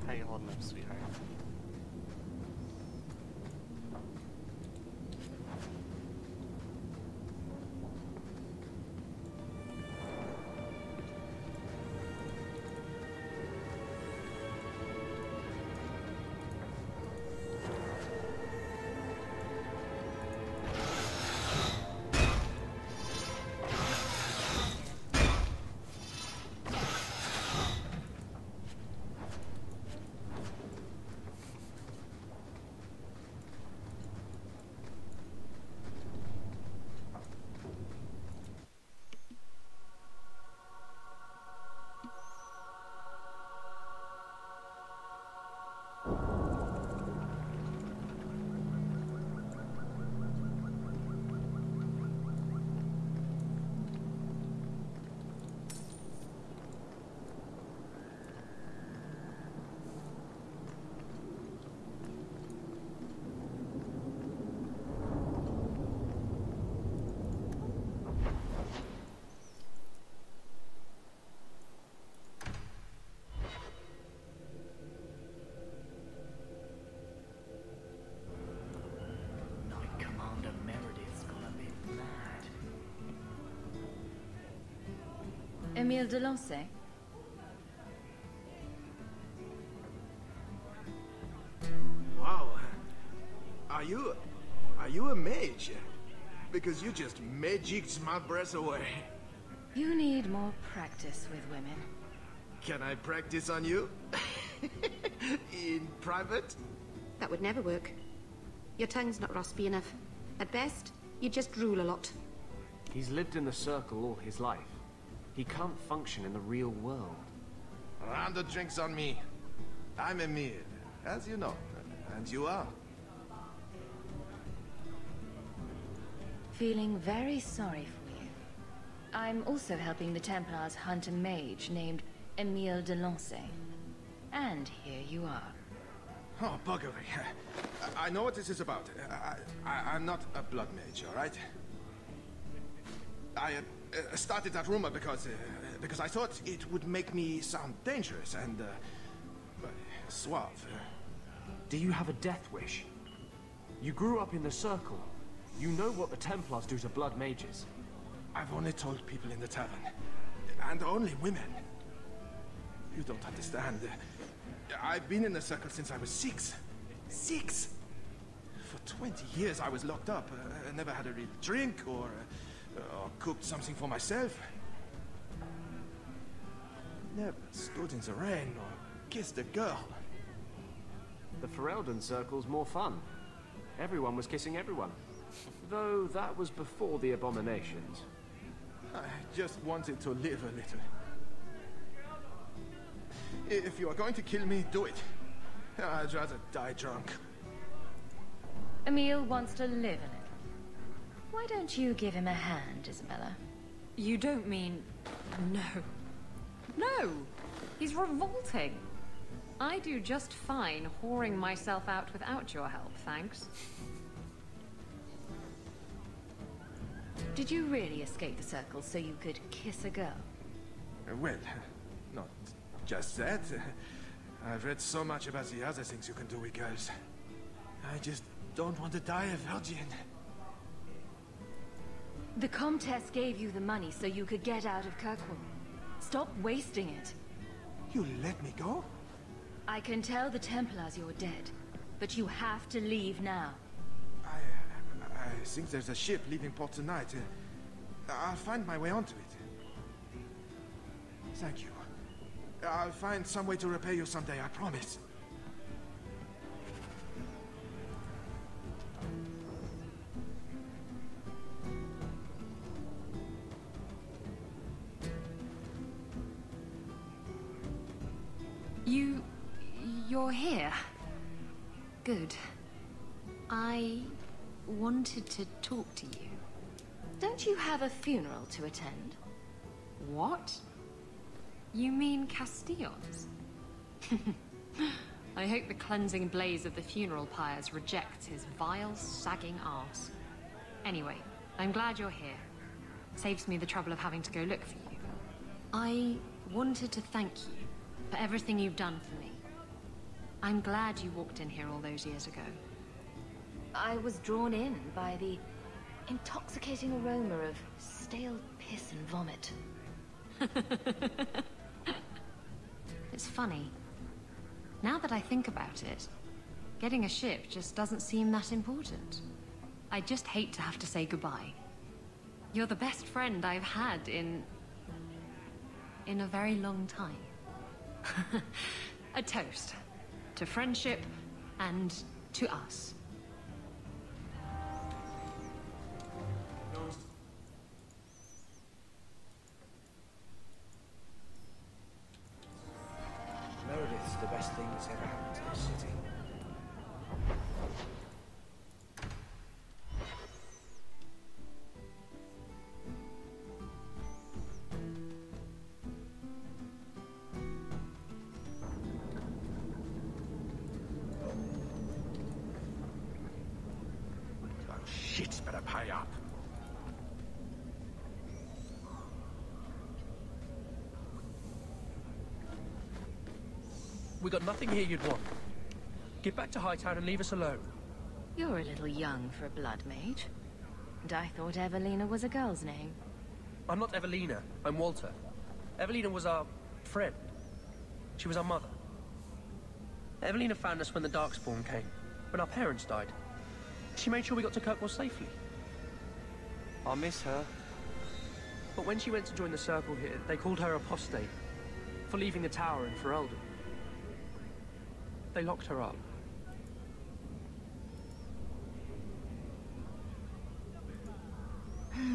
How you holding up, sweetheart? Emile Delancey? Wow. Are you a mage? Because you just magicked my breath away. You need more practice with women. Can I practice on you? In private? That would never work. Your tongue's not raspy enough. At best, you just drool a lot. He's lived in the Circle all his life. He can't function in the real world. Round of drinks on me. I'm Emile, as you know. And you are? Feeling very sorry for you. I'm also helping the Templars hunt a mage named Emile Delancey. And here you are. Oh, buggery. I know what this is about. I'm not a blood mage, all right? I started that rumor because I thought it would make me sound dangerous and suave. Do you have a death wish? You grew up in the Circle. You know what the Templars do to blood mages. I've only told people in the tavern. And only women. You don't understand. I've been in the Circle since I was 6. 6! For 20 years I was locked up. I never had a real drink or cooked something for myself. Never stood in the rain or kissed a girl. The Ferelden Circle's more fun. Everyone was kissing everyone. Though that was before the abominations. I just wanted to live a little. If you are going to kill me, do it. I'd rather die drunk. Emile wants to live a little. Why don't you give him a hand, Isabella? You don't mean... No. No! He's revolting. I do just fine whoring myself out without your help, thanks. Did you really escape the Circle so you could kiss a girl? Well, not just that. I've read so much about the other things you can do with girls. I just don't want to die a virgin. The Comtesse gave you the money so you could get out of Kirkwall. Stop wasting it. You let me go? I can tell the Templars you're dead, but you have to leave now. I think there's a ship leaving port tonight. I'll find my way onto it. Thank you. I'll find some way to repay you someday, I promise. You're here. Good. I wanted to talk to you. Don't you have a funeral to attend? What? You mean Castillon's? I hope the cleansing blaze of the funeral pyres rejects his vile, sagging arse. Anyway, I'm glad you're here. Saves me the trouble of having to go look for you. I wanted to thank you for everything you've done for me. I'm glad you walked in here all those years ago. I was drawn in by the intoxicating aroma of stale piss and vomit. It's funny. Now that I think about it, getting a ship just doesn't seem that important. I just hate to have to say goodbye. You're the best friend I've had in a very long time. A toast to friendship and to us. Meredith's the best thing that's ever happened to this city. Those shits better pay up. We got nothing here you'd want. Get back to Hightown and leave us alone. You're a little young for a blood mage. And I thought Evelina was a girl's name. I'm not Evelina, I'm Walter. Evelina was our friend. She was our mother. Evelina found us when the Darkspawn came, when our parents died. She made sure we got to Kirkwall safely. I miss her. But when she went to join the Circle here, they called her apostate for leaving the tower in Ferelden. They locked her up.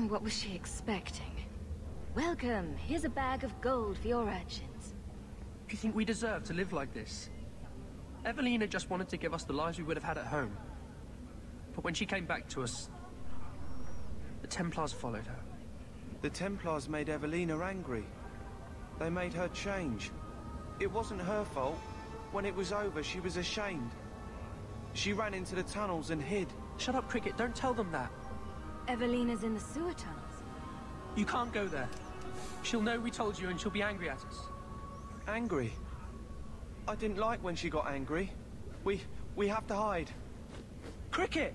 What was she expecting? Welcome, here's a bag of gold for your urchins. Do you think we deserve to live like this? Evelina just wanted to give us the lives we would have had at home. But when she came back to us, the Templars followed her. The Templars made Evelina angry. They made her change. It wasn't her fault. When it was over, she was ashamed. She ran into the tunnels and hid. Shut up, Cricket. Don't tell them that. Evelina's in the sewer tunnels. You can't go there. She'll know we told you and she'll be angry at us. Angry? I didn't like when she got angry. We have to hide. Cricket!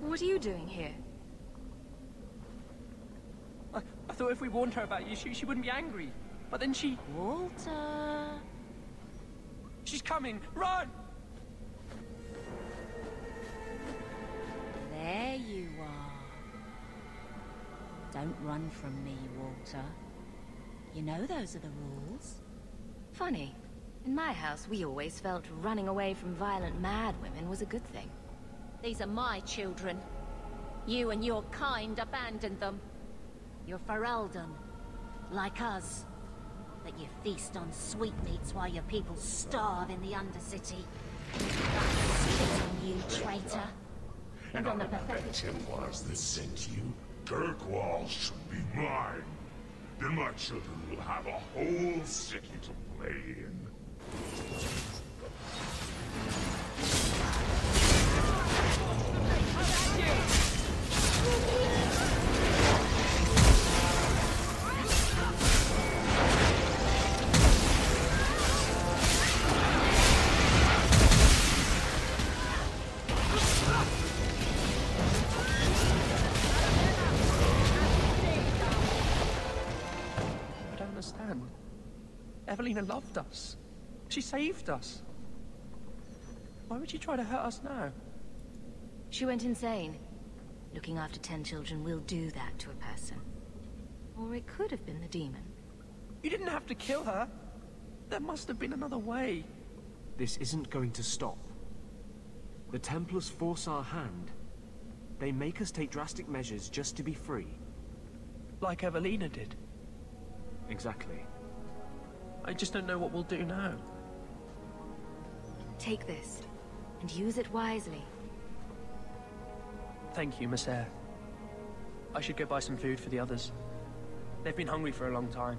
What are you doing here? I thought if we warned her about you, she wouldn't be angry. But then she... Walter... She's coming! Run! There you are. Don't run from me, Walter. You know those are the rules. Funny. In my house, we always felt running away from violent mad women was a good thing. These are my children. You and your kind abandoned them. You're Ferelden, like us. That you feast on sweetmeats while your people starve in the Undercity. Spit on you, traitor. And on the pathetic... Templars that sent you. Kirkwall should be mine. Then my children will have a whole city to play in. I don't understand. Evelina loved us. She saved us. Why would she try to hurt us now? She went insane. Looking after 10 children will do that to a person. Or it could have been the demon. You didn't have to kill her. There must have been another way. This isn't going to stop. The Templars force our hand. They make us take drastic measures just to be free. Like Evelina did. Exactly. I just don't know what we'll do now. Take this, and use it wisely. Thank you, Miss Eyre. I should go buy some food for the others. They've been hungry for a long time.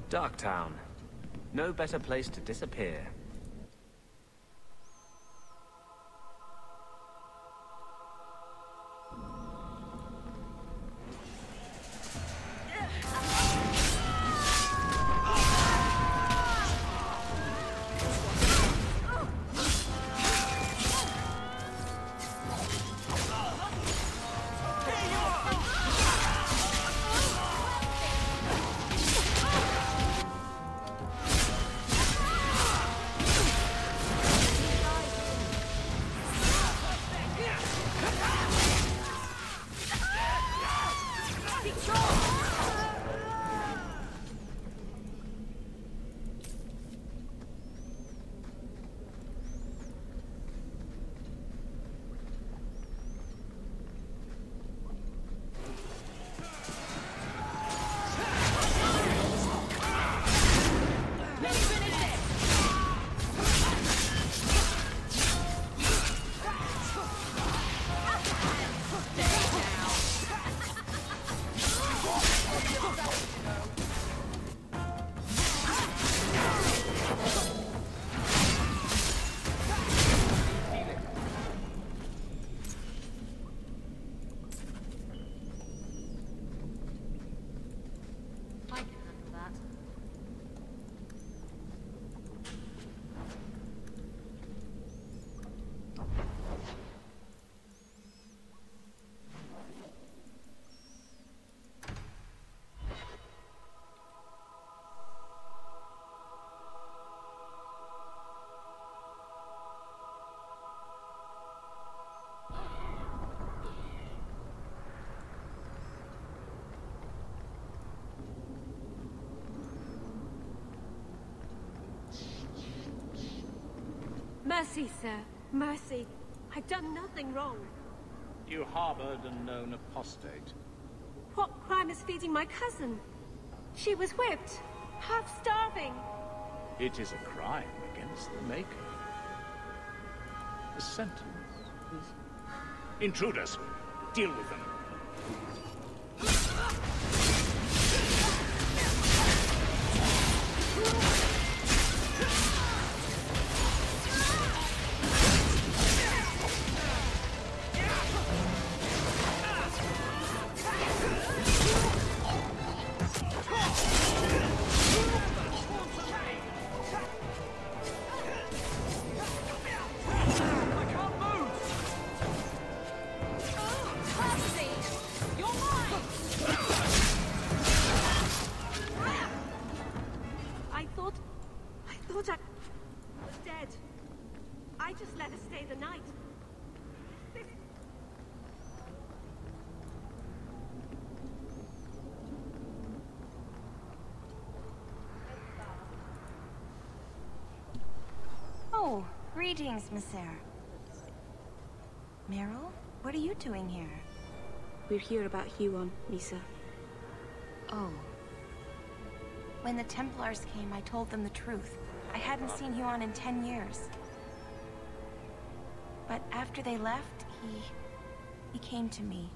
Darktown. No better place to disappear. Mercy, sir. Mercy. I've done nothing wrong. You harbored a known apostate. What crime is feeding my cousin? She was whipped, half starving. It is a crime against the Maker. The sentence is... Intruders! Deal with them! Oh, greetings, Monsieur. Meryl, what are you doing here? We're here about Huon, Misa. Oh. When the Templars came, I told them the truth. I hadn't seen Huon in 10 years. But after they left, he came to me.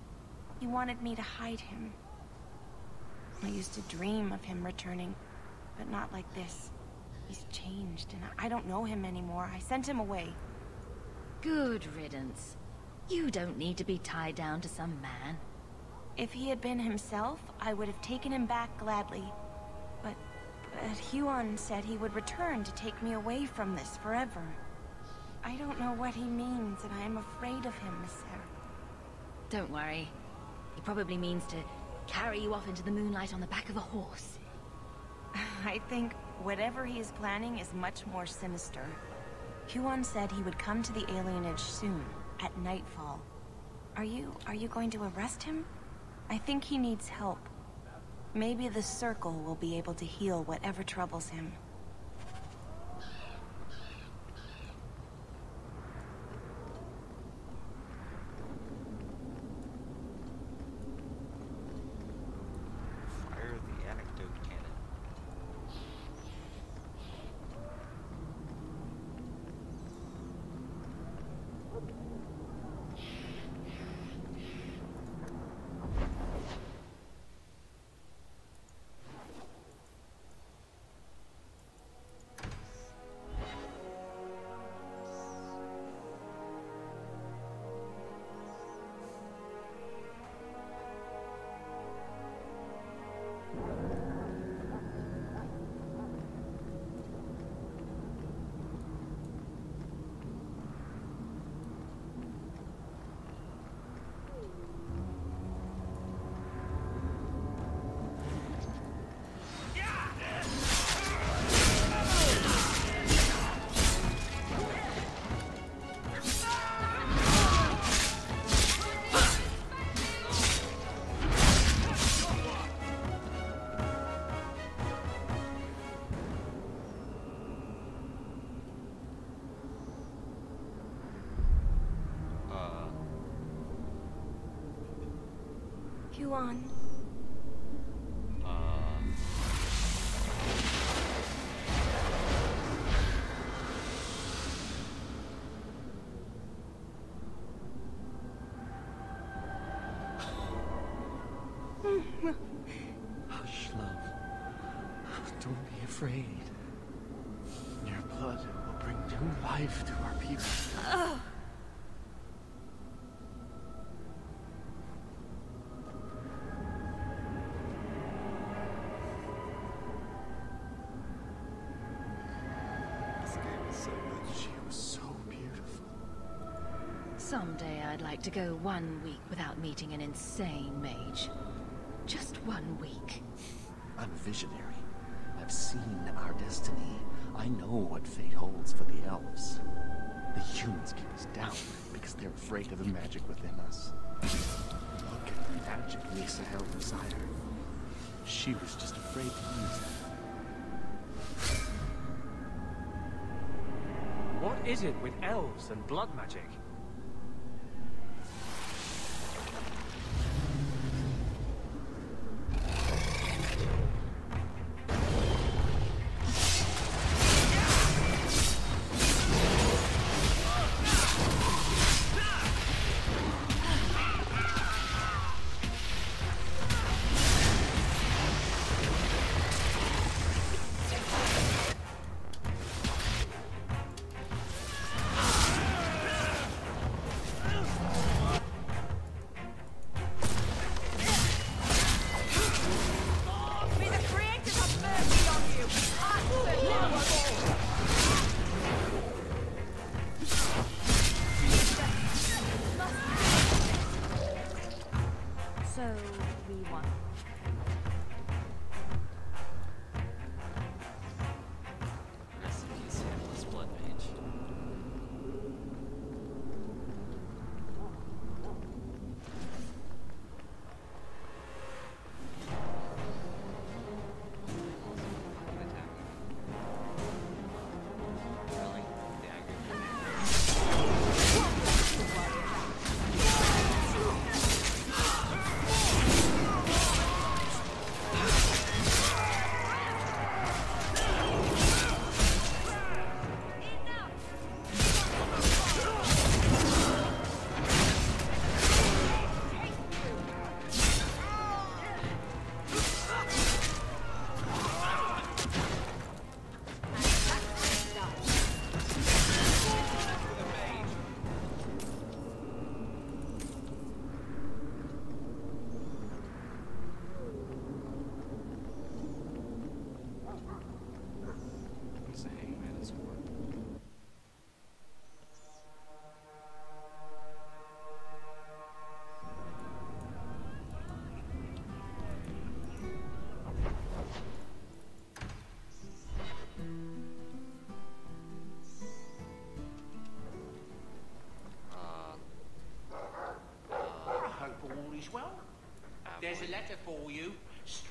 He wanted me to hide him. I used to dream of him returning, but not like this. He's changed, and I don't know him anymore. I sent him away. Good riddance. You don't need to be tied down to some man. If he had been himself, I would have taken him back gladly. But Huon said he would return to take me away from this forever. I don't know what he means, and I am afraid of him, Monsieur. Don't worry. He probably means to carry you off into the moonlight on the back of a horse. I think whatever he is planning is much more sinister. Huon said he would come to the alienage soon, at nightfall. Are you going to arrest him? I think he needs help. Maybe the Circle will be able to heal whatever troubles him. Fire the anecdote cannon. Huon. Hush, love. Don't be afraid. Your blood will bring new life to our people. Someday I'd like to go 1 week without meeting an insane mage. Just 1 week. I'm a visionary. I've seen our destiny. I know what fate holds for the elves. The humans keep us down because they're afraid of the magic within us. Look at the magic Misa held inside her. She was just afraid to use it. What is it with elves and blood magic?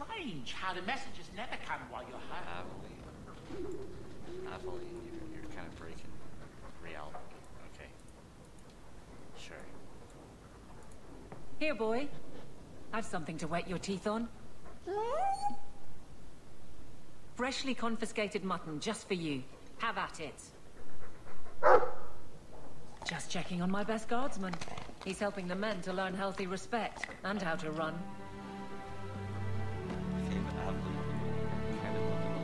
strange how the messages never come while you're home. Happily, you're kind of breaking reality. Okay. Sure. Here, boy. I've something to wet your teeth on. Freshly confiscated mutton just for you. Have at it. Just checking on my best guardsman. He's helping the men to learn healthy respect and how to run. Okay, but Avalon kind of looking a little...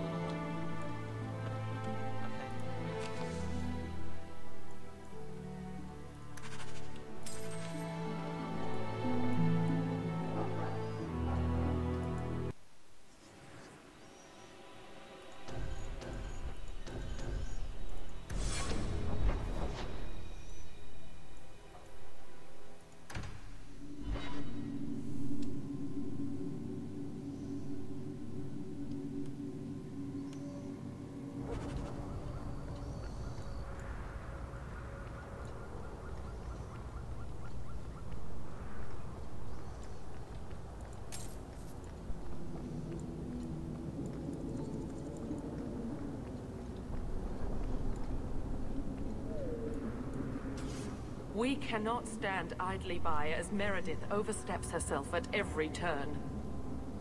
We cannot stand idly by as Meredith oversteps herself at every turn.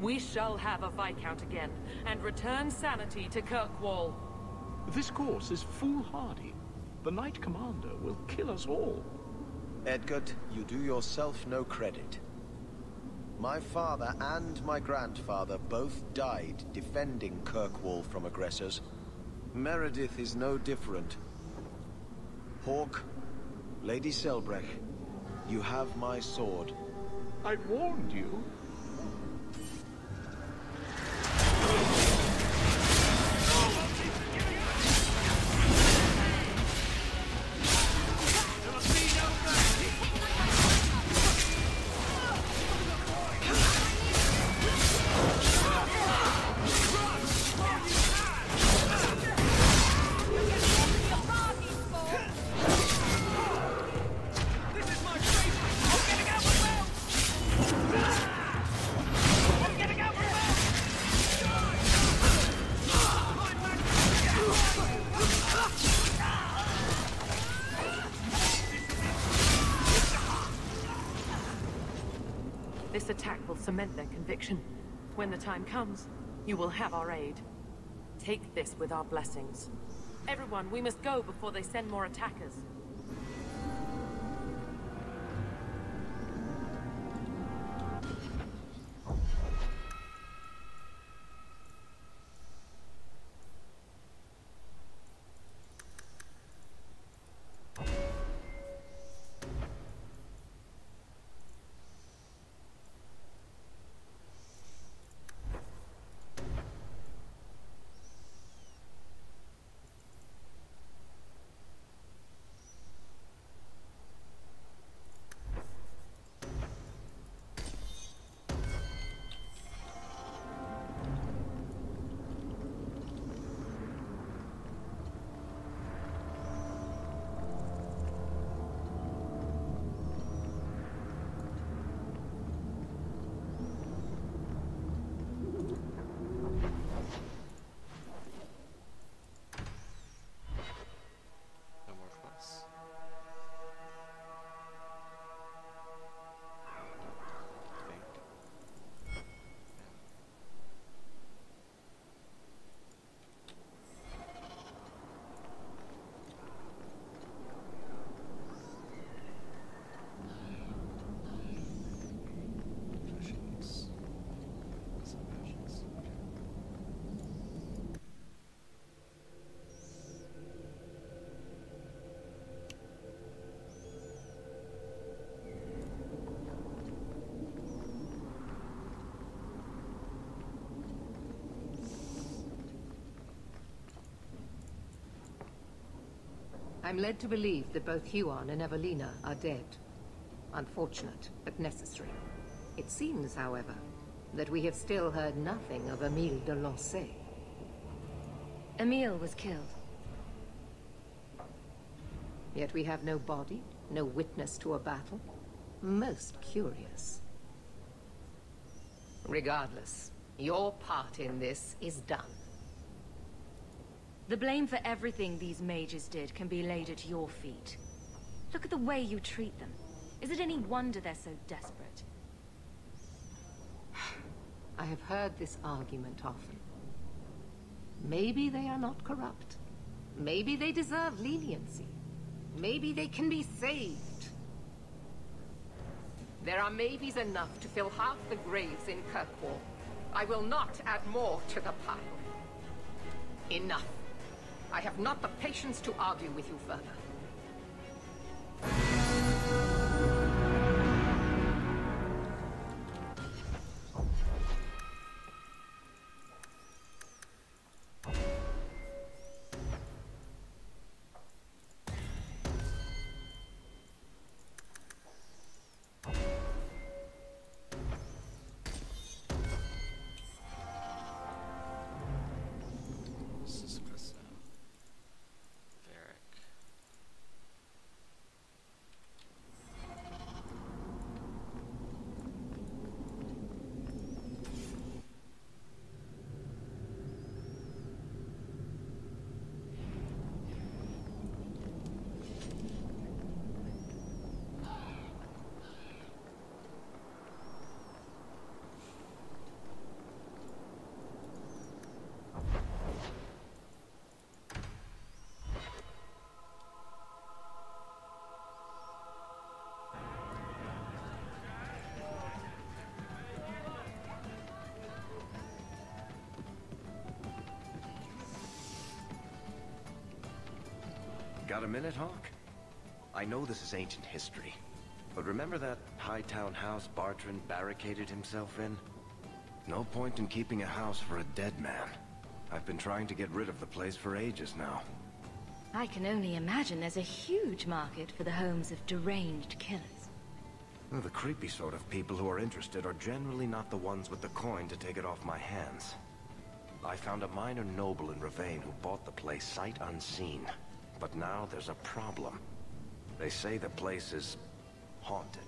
We shall have a Viscount again, and return sanity to Kirkwall. This course is foolhardy. The Knight Commander will kill us all. Edgard, you do yourself no credit. My father and my grandfather both died defending Kirkwall from aggressors. Meredith is no different. Hawke, Lady Selbrecht, you have my sword. I warned you. This attack will cement their conviction. When the time comes, you will have our aid. Take this with our blessings. Everyone, we must go before they send more attackers. I'm led to believe that both Huon and Evelina are dead. Unfortunate, but necessary. It seems, however, that we have still heard nothing of Emile de Lancey. Emile was killed. Yet we have no body, no witness to a battle. Most curious. Regardless, Your part in this is done. The blame for everything these mages did can be laid at your feet. Look at the way you treat them. Is it any wonder they're so desperate? I have heard this argument often. Maybe they are not corrupt. Maybe they deserve leniency. Maybe they can be saved. There are maybes enough to fill half the graves in Kirkwall. I will not add more to the pile. Enough. I have not the patience to argue with you further. Got a minute, Hawk? I know this is ancient history, but remember that Hightown house Bartrand barricaded himself in? No point in keeping a house for a dead man. I've been trying to get rid of the place for ages now. I can only imagine there's a huge market for the homes of deranged killers. Well, the creepy sort of people who are interested are generally not the ones with the coin to take it off my hands. I found a minor noble in Ravane who bought the place sight unseen. But now there's a problem. They say the place is haunted.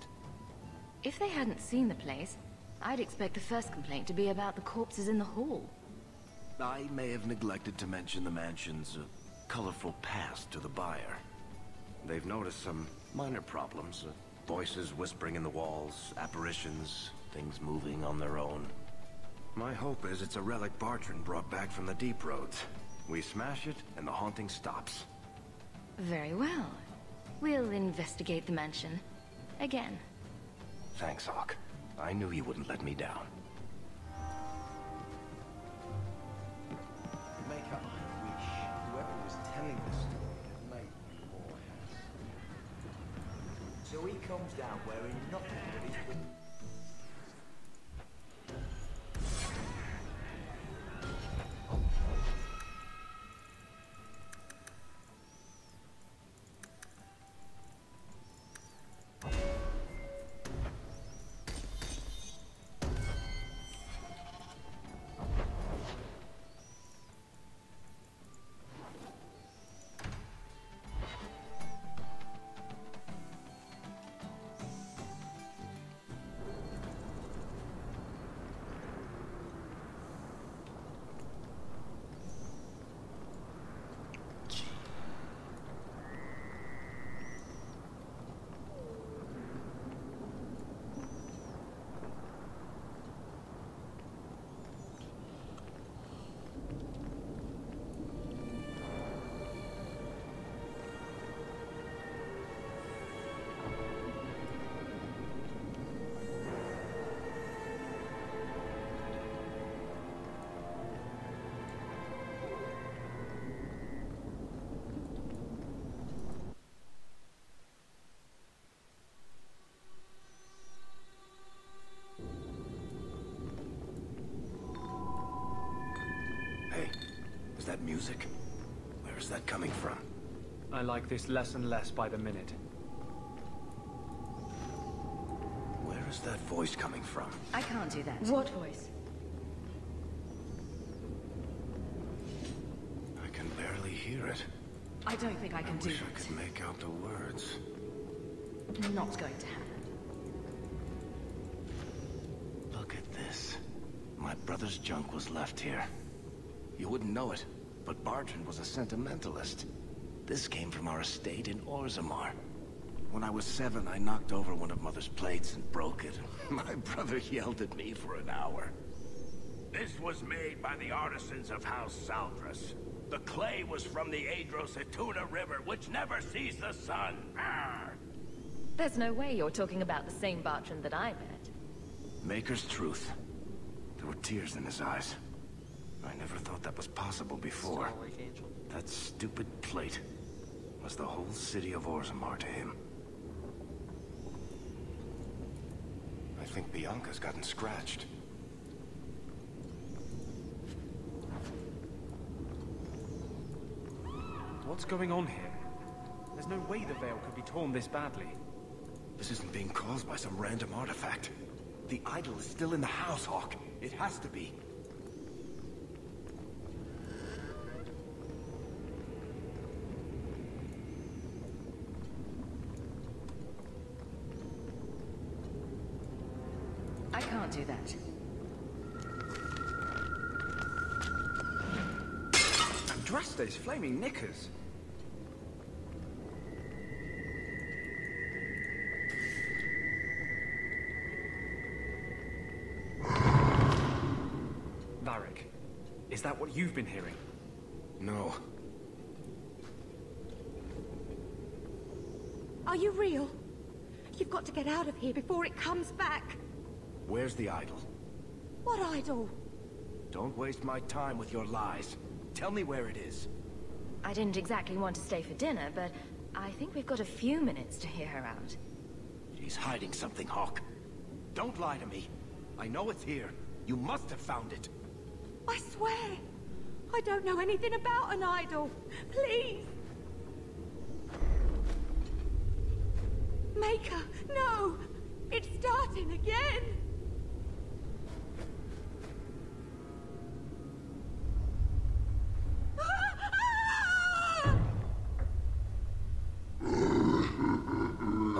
If they hadn't seen the place, I'd expect the first complaint to be about the corpses in the hall. I may have neglected to mention the mansion's colorful past to the buyer. They've noticed some minor problems. Voices whispering in the walls, apparitions, things moving on their own. My hope is it's a relic Bartrand brought back from the Deep Roads. We smash it, and the haunting stops. Very well. We'll investigate the mansion. Again. Thanks, Hawk. I knew you wouldn't let me down. Make up my wish. Whoever was telling the story had made me more happy. So he comes down wearing nothing but his wings. That music? Where is that coming from? I like this less and less by the minute. Where is that voice coming from? I can't do that. What voice? I can barely hear it. I don't think I can do wish that. I could make out the words. Not going to happen. Look at this. My brother's junk was left here. You wouldn't know it, but Bartrand was a sentimentalist. This came from our estate in Orzammar. When I was 7, I knocked over one of Mother's plates and broke it. My brother yelled at me for an hour. This was made by the artisans of House Saldras. The clay was from the Adros-Etuna River, which never sees the sun. Arr! There's no way you're talking about the same Bartrand that I met. Maker's truth. There were tears in his eyes. I never thought that was possible before. That stupid plate was the whole city of Orzammar to him. I think Bianca's gotten scratched. What's going on here? There's no way the veil could be torn this badly. This isn't being caused by some random artifact. The idol is still in the house, Hawk. It has to be. I can't do that. Andraste's flaming knickers. Varric, is that what you've been hearing? No. Are you real? You've got to get out of here before it comes back. Where's the idol? What idol? Don't waste my time with your lies. Tell me where it is. I didn't exactly want to stay for dinner, but I think we've got a few minutes to hear her out. She's hiding something, Hawk. Don't lie to me. I know it's here. You must have found it. I swear, I don't know anything about an idol. Please. Maker, no! It's starting again!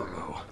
Uh-oh.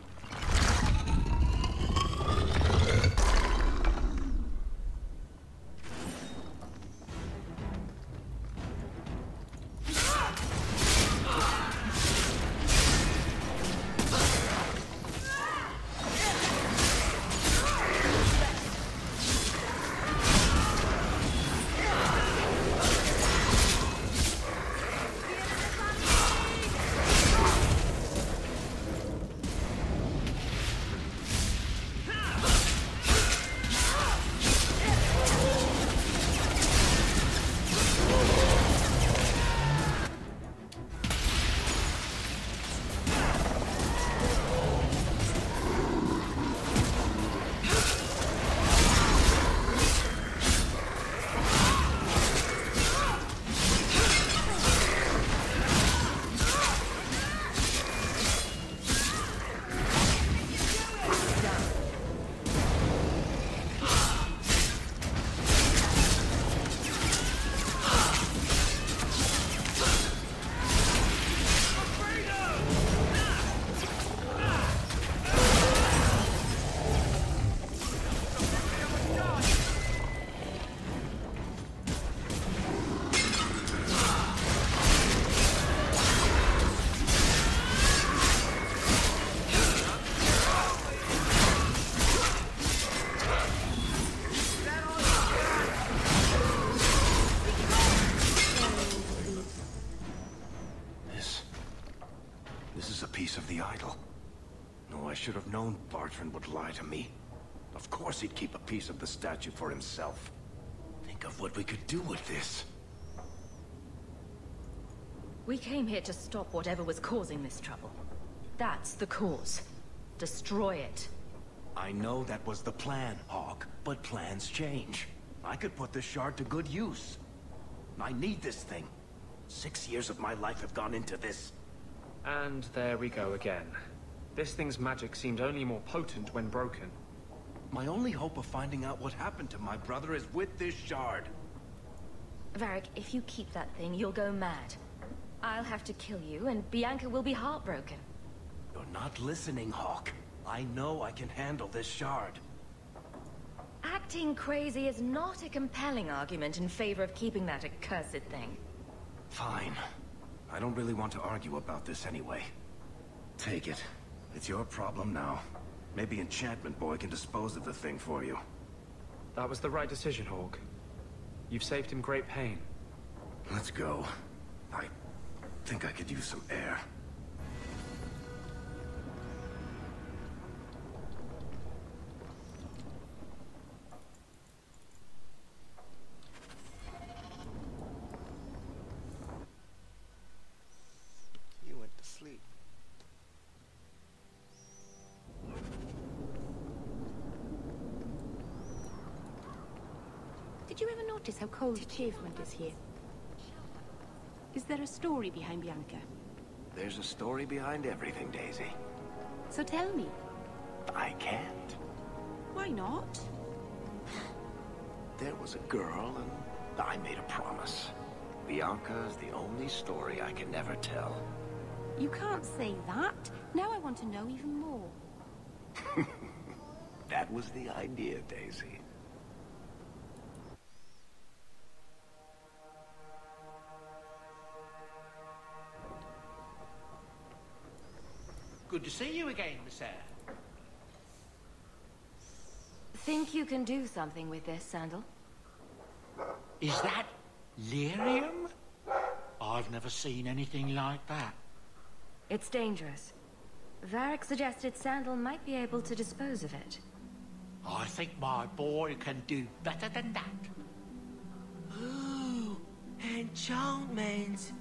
Of the idol. No, I should have known Bartrand would lie to me. Of course he'd keep a piece of the statue for himself. Think of what we could do with this. We came here to stop whatever was causing this trouble. That's the cause. Destroy it. I know that was the plan, Hawk, but plans change. I could put this shard to good use. I need this thing. 6 years of my life have gone into this. And there we go again. This thing's magic seemed only more potent when broken. My only hope of finding out what happened to my brother is with this shard. Varric, if you keep that thing, you'll go mad. I'll have to kill you, and Bianca will be heartbroken. You're not listening, Hawk. I know I can handle this shard. Act Acting crazy is not a compelling argument in favor of keeping that accursed thing. Fine. I don't really want to argue about this anyway. Take it. It's your problem now. Maybe Enchantment Boy can dispose of the thing for you. That was the right decision, Hawk. You've saved him great pain. Let's go. I think I could use some air. You went to sleep. Did you ever notice how cold achievement is here? Is there a story behind Bianca? There's a story behind everything, Daisy. So tell me. I can't. Why not? There was a girl, and I made a promise. Bianca's the only story I can never tell. You can't say that. Now I want to know even more. That was the idea, Daisy. Good to see you again, Miss Eyre. Think you can do something with this, Sandal? Is that lyrium? I've never seen anything like that. It's dangerous. Varric suggested Sandal might be able to dispose of it. I think my boy can do better than that. Ooh, enchantment.